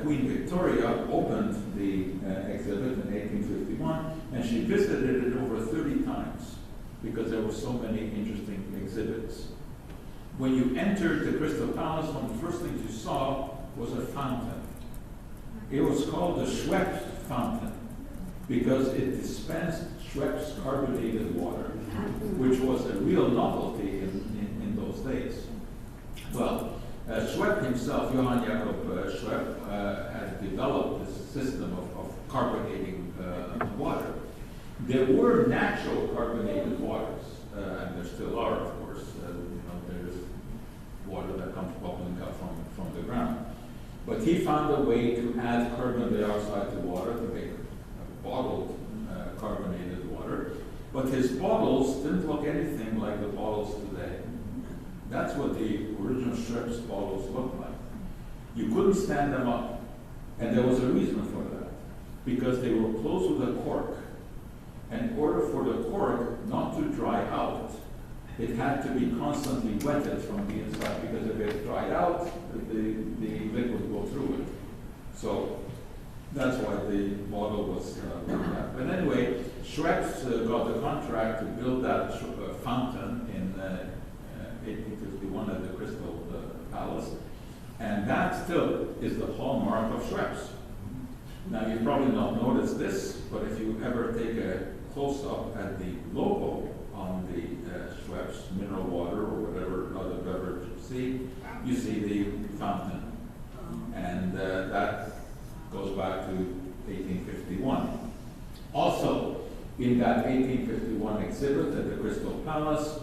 Queen Victoria opened the exhibit in 1851, and she visited it over 30 times because there were so many interesting exhibits. When you entered the Crystal Palace, one of the first things you saw was a fountain. It was called the Schwarcz fountain because it dispensed Schwarcz carbonated water, which was a real novelty in those days. Well, Schwarcz himself, Johann Jakob Schwarcz, had developed this system of carbonating water. There were natural carbonated waters, and there still are, of course. There's water that comes bubbling up from the ground. But he found a way to add carbon dioxide to water to make bottled carbonated water. But his bottles didn't look anything like the bottles today. That's what the original Schwarcz bottles looked like. You couldn't stand them up. And there was a reason for that. Because they were closed with a cork. And in order for the cork not to dry out, it had to be constantly wetted from the inside. Because if it dried out, the liquid would go through it. So that's why the bottle was like that. But anyway, Schwarcz got the contract to build that fountain in 1851 at the Crystal Palace. And that still is the hallmark of Schwarcz. Now, you've probably not noticed this, but if you ever take a close-up at the logo on the Schwarcz mineral water or whatever other beverage you see the fountain. And that goes back to 1851. Also, in that 1851 exhibit at the Crystal Palace,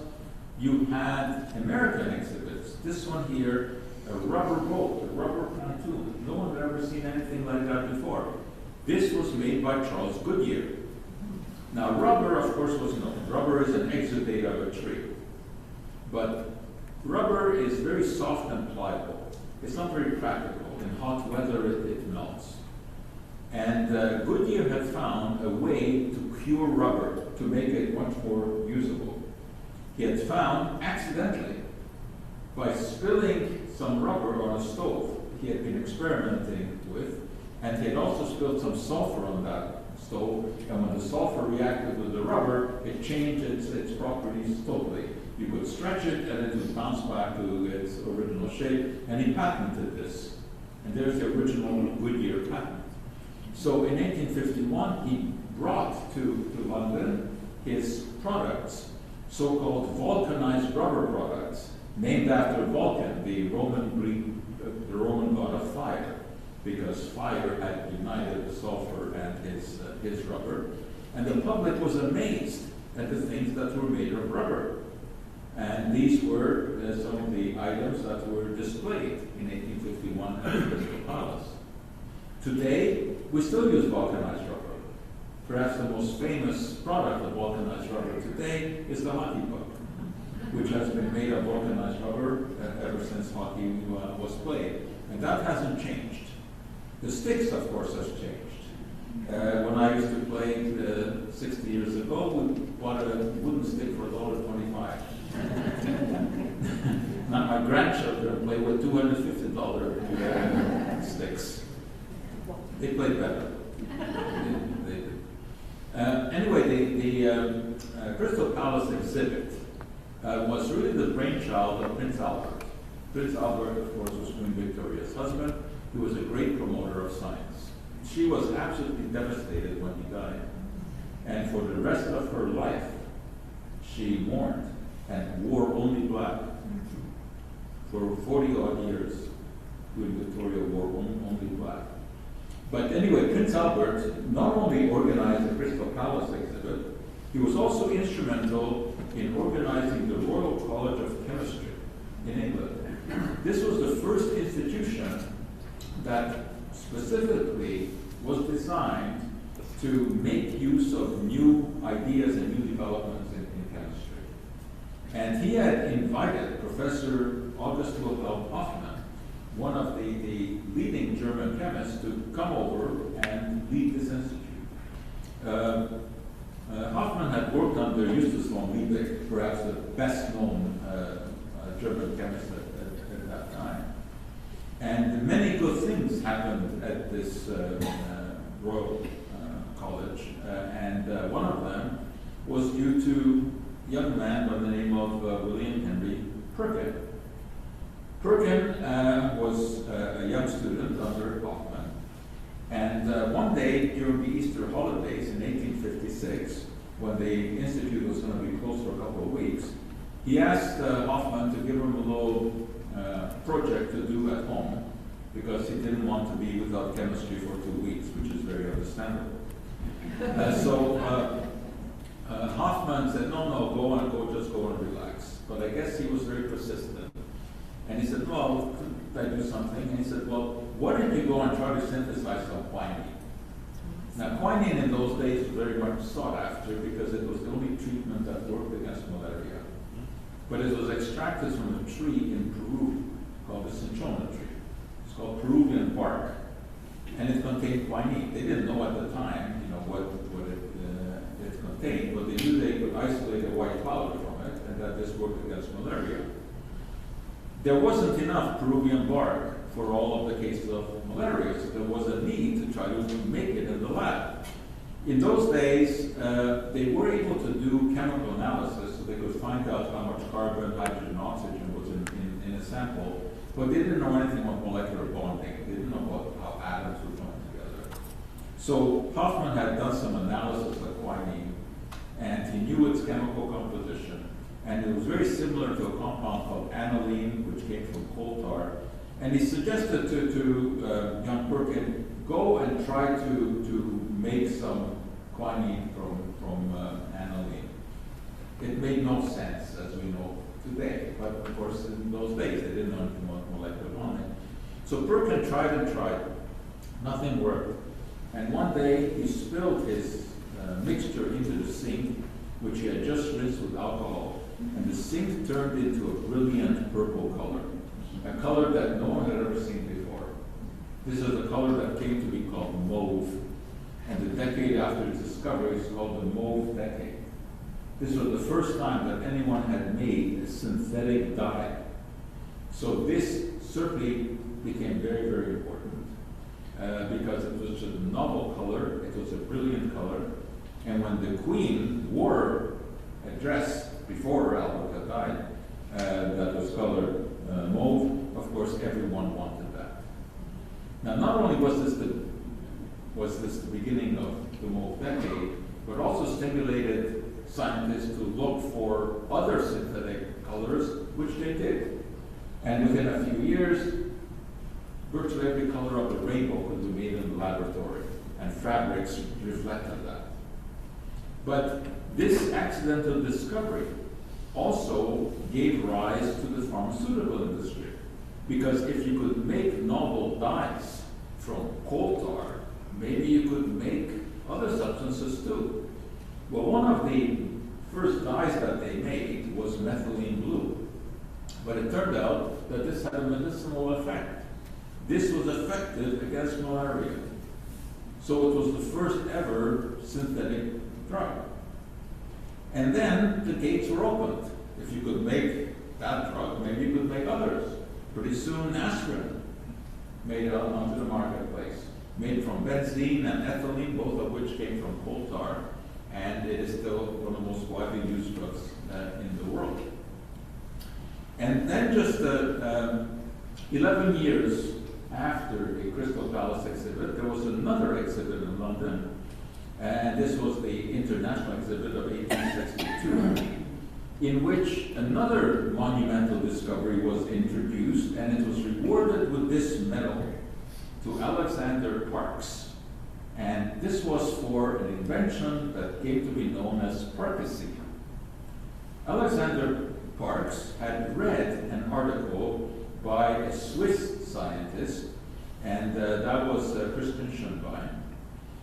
you had American exhibits. This one here, a rubber boat, a rubber pontoon. No one had ever seen anything like that before. This was made by Charles Goodyear. Now, rubber, of course, was known. Rubber is an exudate of a tree. But rubber is very soft and pliable. It's not very practical. In hot weather, it melts. And Goodyear had found a way to cure rubber to make it much more usable. He had found, accidentally, by spilling some rubber on a stove he had been experimenting with, and he had also spilled some sulfur on that stove, and when the sulfur reacted with the rubber, it changed its properties totally. You could stretch it, and it would bounce back to its original shape, and he patented this. And there's the original Goodyear patent. So in 1851, he brought to London his products, so-called vulcanized rubber products, named after Vulcan, the Roman god of fire, because fire had united the sulfur and his rubber. And the public was amazed at the things that were made of rubber. And these were some of the items that were displayed in 1851 at the Crystal Palace. Today, we still use vulcanized rubber. Perhaps the most famous product of vulcanized rubber today is the hockey puck, which has been made of vulcanized rubber ever since hockey was played. And that hasn't changed. The sticks, of course, has changed. When I used to play 60 years ago, we bought a wooden stick for $1.25. Now my grandchildren play with $250 sticks. They play better. Anyway, the Crystal Palace exhibit was really the brainchild of Prince Albert. Prince Albert, of course, was Queen Victoria's husband. He was a great promoter of science. She was absolutely devastated when he died. And for the rest of her life, she mourned and wore only black. For 40 odd years, Queen Victoria wore only black. But anyway, Prince Albert not only organized the Crystal Palace exhibit, he was also instrumental in organizing the Royal College of Chemistry in England. This was the first institution that specifically was designed to make use of new ideas and new developments in chemistry. And he had invited Professor August Wilhelm Hoffmann, one of the leading German chemists, to come over and lead this institute. Hoffmann had worked under Justus von Liebig, perhaps the best known German chemist at that time. And many good things happened at this Royal College, and one of them was due to a young man by the name of William Henry Perkin. Perkin was a young student under Hoffmann, and one day during the Easter holidays in 1856, when the Institute was going to be closed for a couple of weeks, he asked Hoffmann to give him a little project to do at home, because he didn't want to be without chemistry for 2 weeks, which is very understandable. So Hoffmann said, no, just go and relax. But I guess he was very persistent. And he said, well, could I do something? And he said, well, why don't you go and try to synthesize some quinine? Now, quinine in those days was very much sought after because it was the only treatment that worked against malaria. But it was extracted from a tree in Peru called the cinchona tree. It's called Peruvian bark. And it contained quinine. They didn't know at the time, what it contained, but they knew they could isolate a white powder from it, and that this worked against malaria. There wasn't enough Peruvian bark for all of the cases of malaria, so there was a need to try to make it in the lab. In those days, they were able to do chemical analysis, so they could find out how much carbon, hydrogen, oxygen was in a sample, but they didn't know anything about molecular bonding. They didn't know about how atoms were joined together. So Hoffmann had done some analysis of quinine, and he knew its chemical composition, and it was very similar to a compound called aniline, which came from coal tar. And he suggested to young Perkin, go and try to make some quinine from aniline. It made no sense, as we know today, but of course in those days they didn't know anything about molecular bonding. So Perkin tried and tried, nothing worked. And one day he spilled his mixture into the sink, which he had just rinsed with alcohol, and the sink turned into a brilliant purple color, a color that no one had ever seen before. This is a color that came to be called mauve, and the decade after its discovery is called the mauve decade. This was the first time that anyone had made a synthetic dye. So this certainly became very, very important because it was a novel color, it was a brilliant color, and when the Queen wore a dress before Albert had died that was colored mauve, of course everyone wanted that. Now not only was this the beginning of the mauve decade, but also stimulated scientists to look for other synthetic colors, which they did. And within a few years, virtually every color of the rainbow could be made in the laboratory, and fabrics reflected that. But this accidental discovery also gave rise to the pharmaceutical industry, because if you could make novel dyes from coal tar, maybe you could make other substances too. Well, one of the first dyes that they made was methylene blue, but it turned out that this had a medicinal effect. this was effective against malaria. So it was the first ever synthetic drug. And then the gates were opened. If you could make that drug, maybe you could make others. Pretty soon aspirin made it onto the marketplace. Made from benzene and ethylene, both of which came from coal tar. And it is still one of the most widely used drugs in the world. And then just 11 years after the Crystal Palace exhibit, there was another exhibit in London, and this was the International Exhibit of 1862, in which another monumental discovery was introduced, and it was rewarded with this medal to Alexander Parkes. And this was for an invention that came to be known as Parkesy. Alexander Parkes had read an article by a Swiss scientist, and that was Christian Schönbein,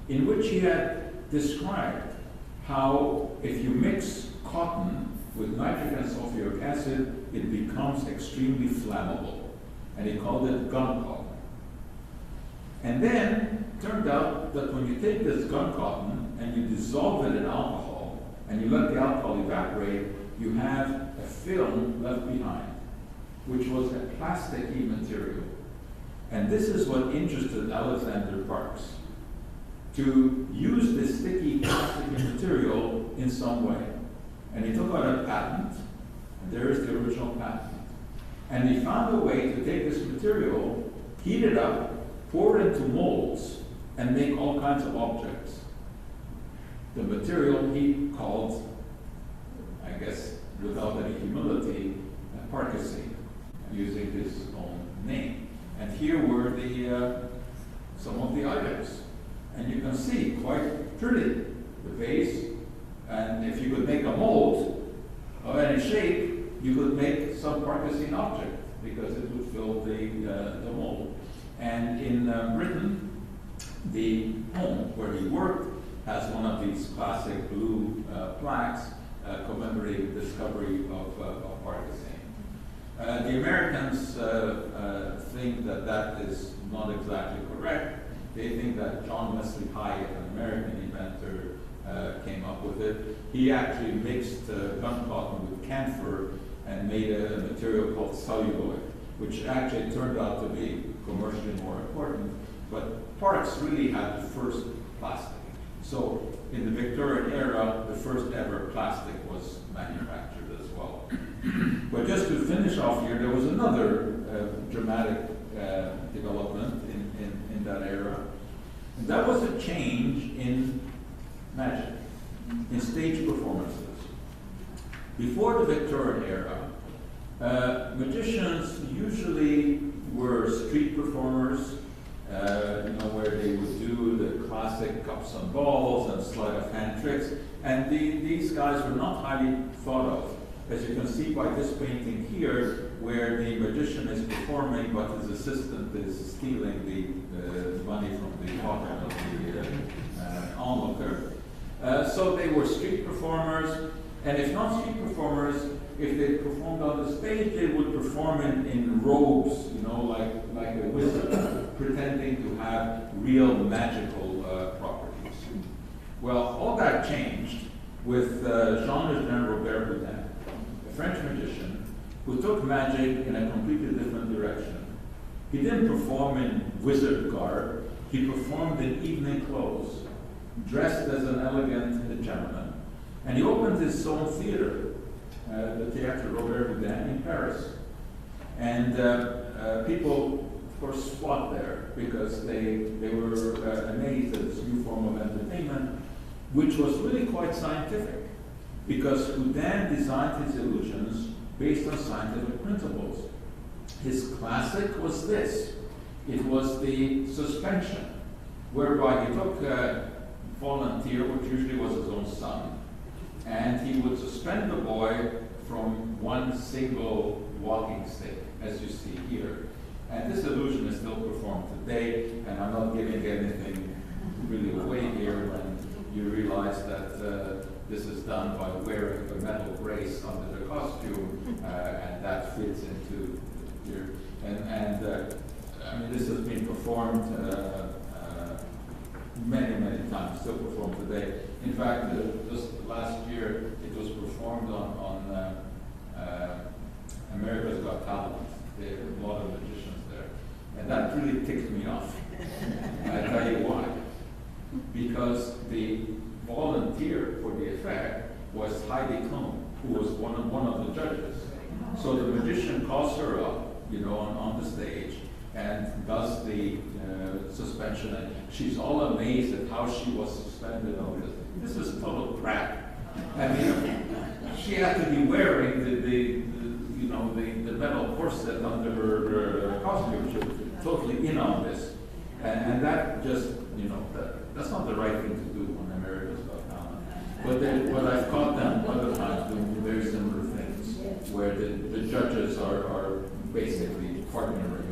in which he had described how if you mix cotton with nitric and sulfuric acid, it becomes extremely flammable. And he called it gun cotton. And then it turned out that when you take this gun cotton and you dissolve it in alcohol, and you let the alcohol evaporate, you have a film left behind, which was a plasticky material. And this is what interested Alexander Parkes, to use this sticky plasticky material in some way. And he took out a patent, and there is the original patent. And he found a way to take this material, heat it up, pour it into molds, and make all kinds of objects. The material he called, I guess, without any humility, Parkesy, using his own name. And here were the some of the items. And you can see quite pretty, the vase. And if you could make a mold of any shape, you could make some Parkesy object, because it would fill the mold. And in Britain, the home where he worked has one of these classic blue plaques commemorating the discovery of Parkesy. The Americans think that that is not exactly correct. They think that John Wesley Hyatt, an American inventor, came up with it. He actually mixed gun cotton with camphor and made a material called celluloid, which actually turned out to be commercially more important. But Parkes really had the first plastic. So in the Victorian era, the first ever plastic was manufactured as well. But just to finish off here, there was another dramatic development in that era. And that was a change in magic, in stage performances. Before the Victorian era, magicians usually were street performers, where they would do the classic cups and balls and sleight of hand tricks. And these guys were not highly thought of. As you can see by this painting here, where the magician is performing, but his assistant is stealing the money from the pocket of the onlooker. So they were street performers, and if not street performers, if they performed on the stage, they would perform in robes, like a wizard, pretending to have real magical properties. Well, all that changed with Jean-Eugène Robert Houdin, a French magician who took magic in a completely different direction. He didn't perform in wizard garb, he performed in evening clothes, dressed as an elegant gentleman. And he opened his own theater, the Théâtre Robert Houdin in Paris. And people, of course, flocked there because they were amazed at this new form of entertainment, which was really quite scientific, because Houdin designed his illusions based on scientific principles. His classic was this. It was the suspension, whereby he took a volunteer, which usually was his own son, and he would suspend the boy from one single walking stick, as you see here. And this illusion is still performed today, and I'm not giving anything really away here when you realize that this is done by wearing a metal brace under the costume, and that fits into here. And I mean, this has been performed many, many times, still performed today. In fact, just last year, it was performed on America's Got Talent. There are a lot of magicians there. And that really ticked me off. I tell you why. Because the volunteer for the effect was Heidi Klum, who was one of the judges. So the magician calls her up, on the stage, and does the suspension, and she's all amazed at how she was suspended on this. This is total crap. I mean, she had to be wearing the metal corset under her costume. She was totally in on this, and that just, that's not the right thing to do on America's Got Talent. But I've caught them other times doing very similar things, where the judges are basically partnering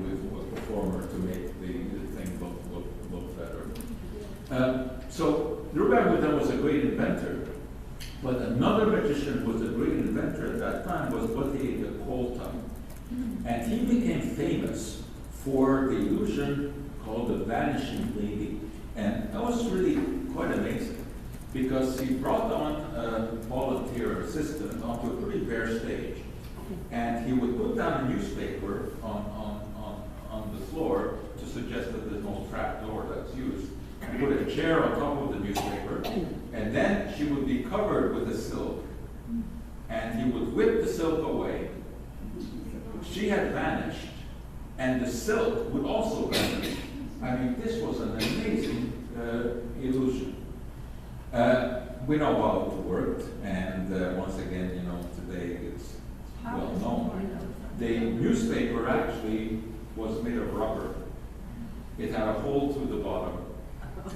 with the performer to make the thing look better. So Robert Houdin was a great inventor, but another magician who was a great inventor at that time was Gautier de Coulton. And he became famous for the illusion called the vanishing lady. And that was really quite amazing, because he brought on a volunteer assistant onto a pretty bare stage. And he would put down a newspaper on the floor to suggest that there's no trap door that's used. And put a chair on top of the newspaper, and then she would be covered with a silk. And he would whip the silk away. She had vanished, and the silk would also vanish. I mean, this was an amazing illusion. We know how it worked, and once again, today it's well known. The newspaper actually was made of rubber. It had a hole through the bottom,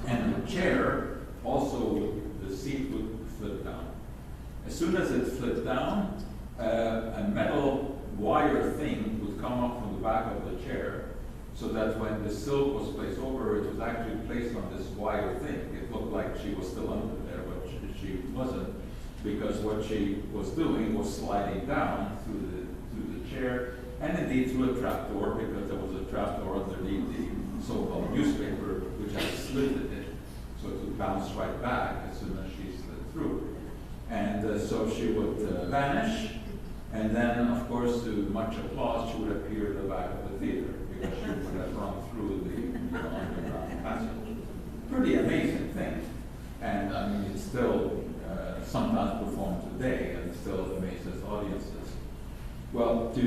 and the chair, also the seat would flip down. As soon as it flipped down, a metal wire thing would come up from the back of the chair, so that when the silk was placed over her, it was actually placed on this wire thing. It looked like she was still under there, but she wasn't, because what she was doing was sliding down through the chair, and indeed through a trapdoor, because there was a trapdoor underneath the so-called newspaper, which had a slit in it, so it would bounce right back as soon as she slid through. And so she would vanish, and then, of course, to much applause, she would appear at the back of the theater, because she would have run through the underground passage. Pretty amazing thing. And I mean, it's still sometimes performed today, and it still amazes audiences. Well, to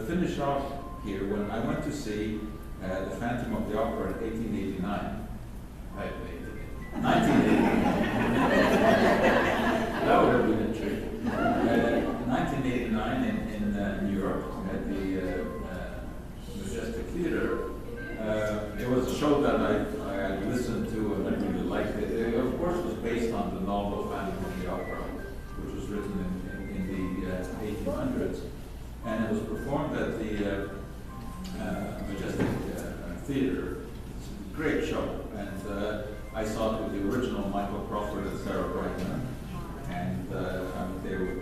finish off here, when I went to see The Phantom of the Opera in 1889, 1989. That would have been a treat. 1989 in New York at the Majestic Theater. It was a show that I had listened to and I really liked it. It, of course, was based on the novel Phantom of the Opera, which was written in the 1800s. And it was performed at the Majestic Theater. It's a great show. And I saw it with the original Michael Crawford and Sarah Brightman. And they were,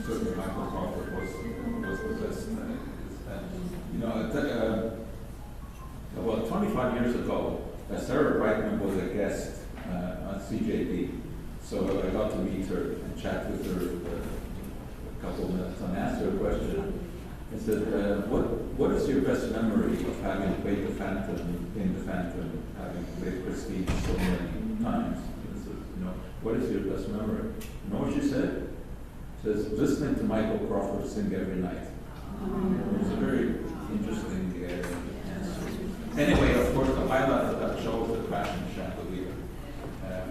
certainly Michael Crawford was the best. About 25 years ago, Sarah Brightman was a guest on CJB. So I got to meet her and chat with her a couple of minutes and asked her a question. I said, what is your best memory of having played the Phantom in the Phantom, having played Christine so many times? I said, what is your best memory? You know what she said? She says, listening to Michael Crawford sing every night. It was a very interesting answer. Anyway, of course, the highlight of that show was the Passion Chandelier,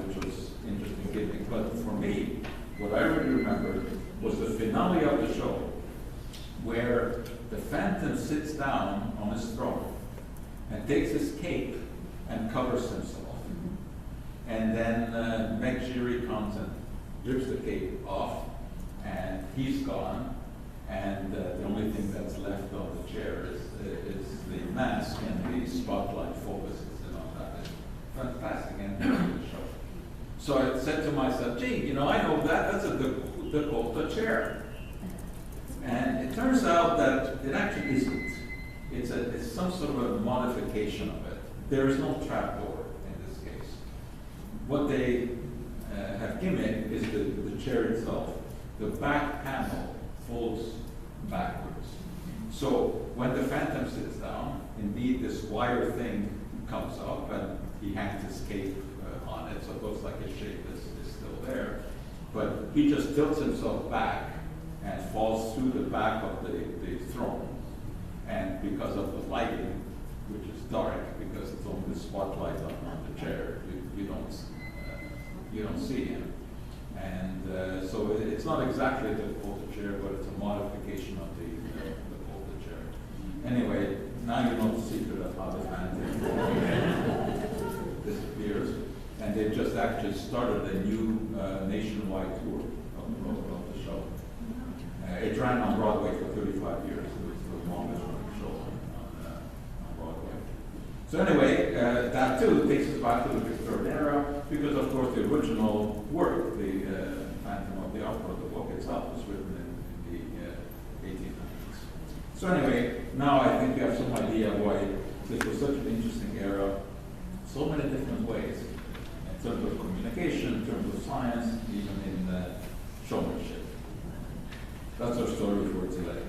which was interesting giving. But for me, what I really remember was the finale of the show, where the Phantom sits down on his throne and takes his cape and covers himself. And then Meg Giry comes and rips the cape off, and he's gone. And the only thing that's left on the chair is the mask, and the spotlight focuses in on that. It's fantastic ending to the show. So I said to myself, gee, I know that's a good chair. And it turns out that it actually isn't. it's some sort of a modification of it. There is no trapdoor in this case. What they have gimmicked is the chair itself. The back panel folds backwards. So when the Phantom sits down, indeed this wire thing comes up and he hangs his cape on it, so it looks like his shape is still there. But he just tilts himself back and falls through the back of the throne. And because of the lighting, which is dark, because it's only the spotlight on the chair, you don't see him. And so it's not exactly the folded chair, but it's a modification of the folded chair. Anyway, now you know the secret of how the Phantom disappears. And they've just actually started a new nationwide tour of the show. It ran on Broadway for 35 years. It was the longest running show on Broadway. So anyway, that too takes us back to the Victorian era, because of course the original work, the Phantom of the Opera, the book itself, was written in the 1800s. So anyway, now I think you have some idea why this was such an interesting era, so many different ways, in terms of communication, in terms of science, even in showmanship. That's our story for today.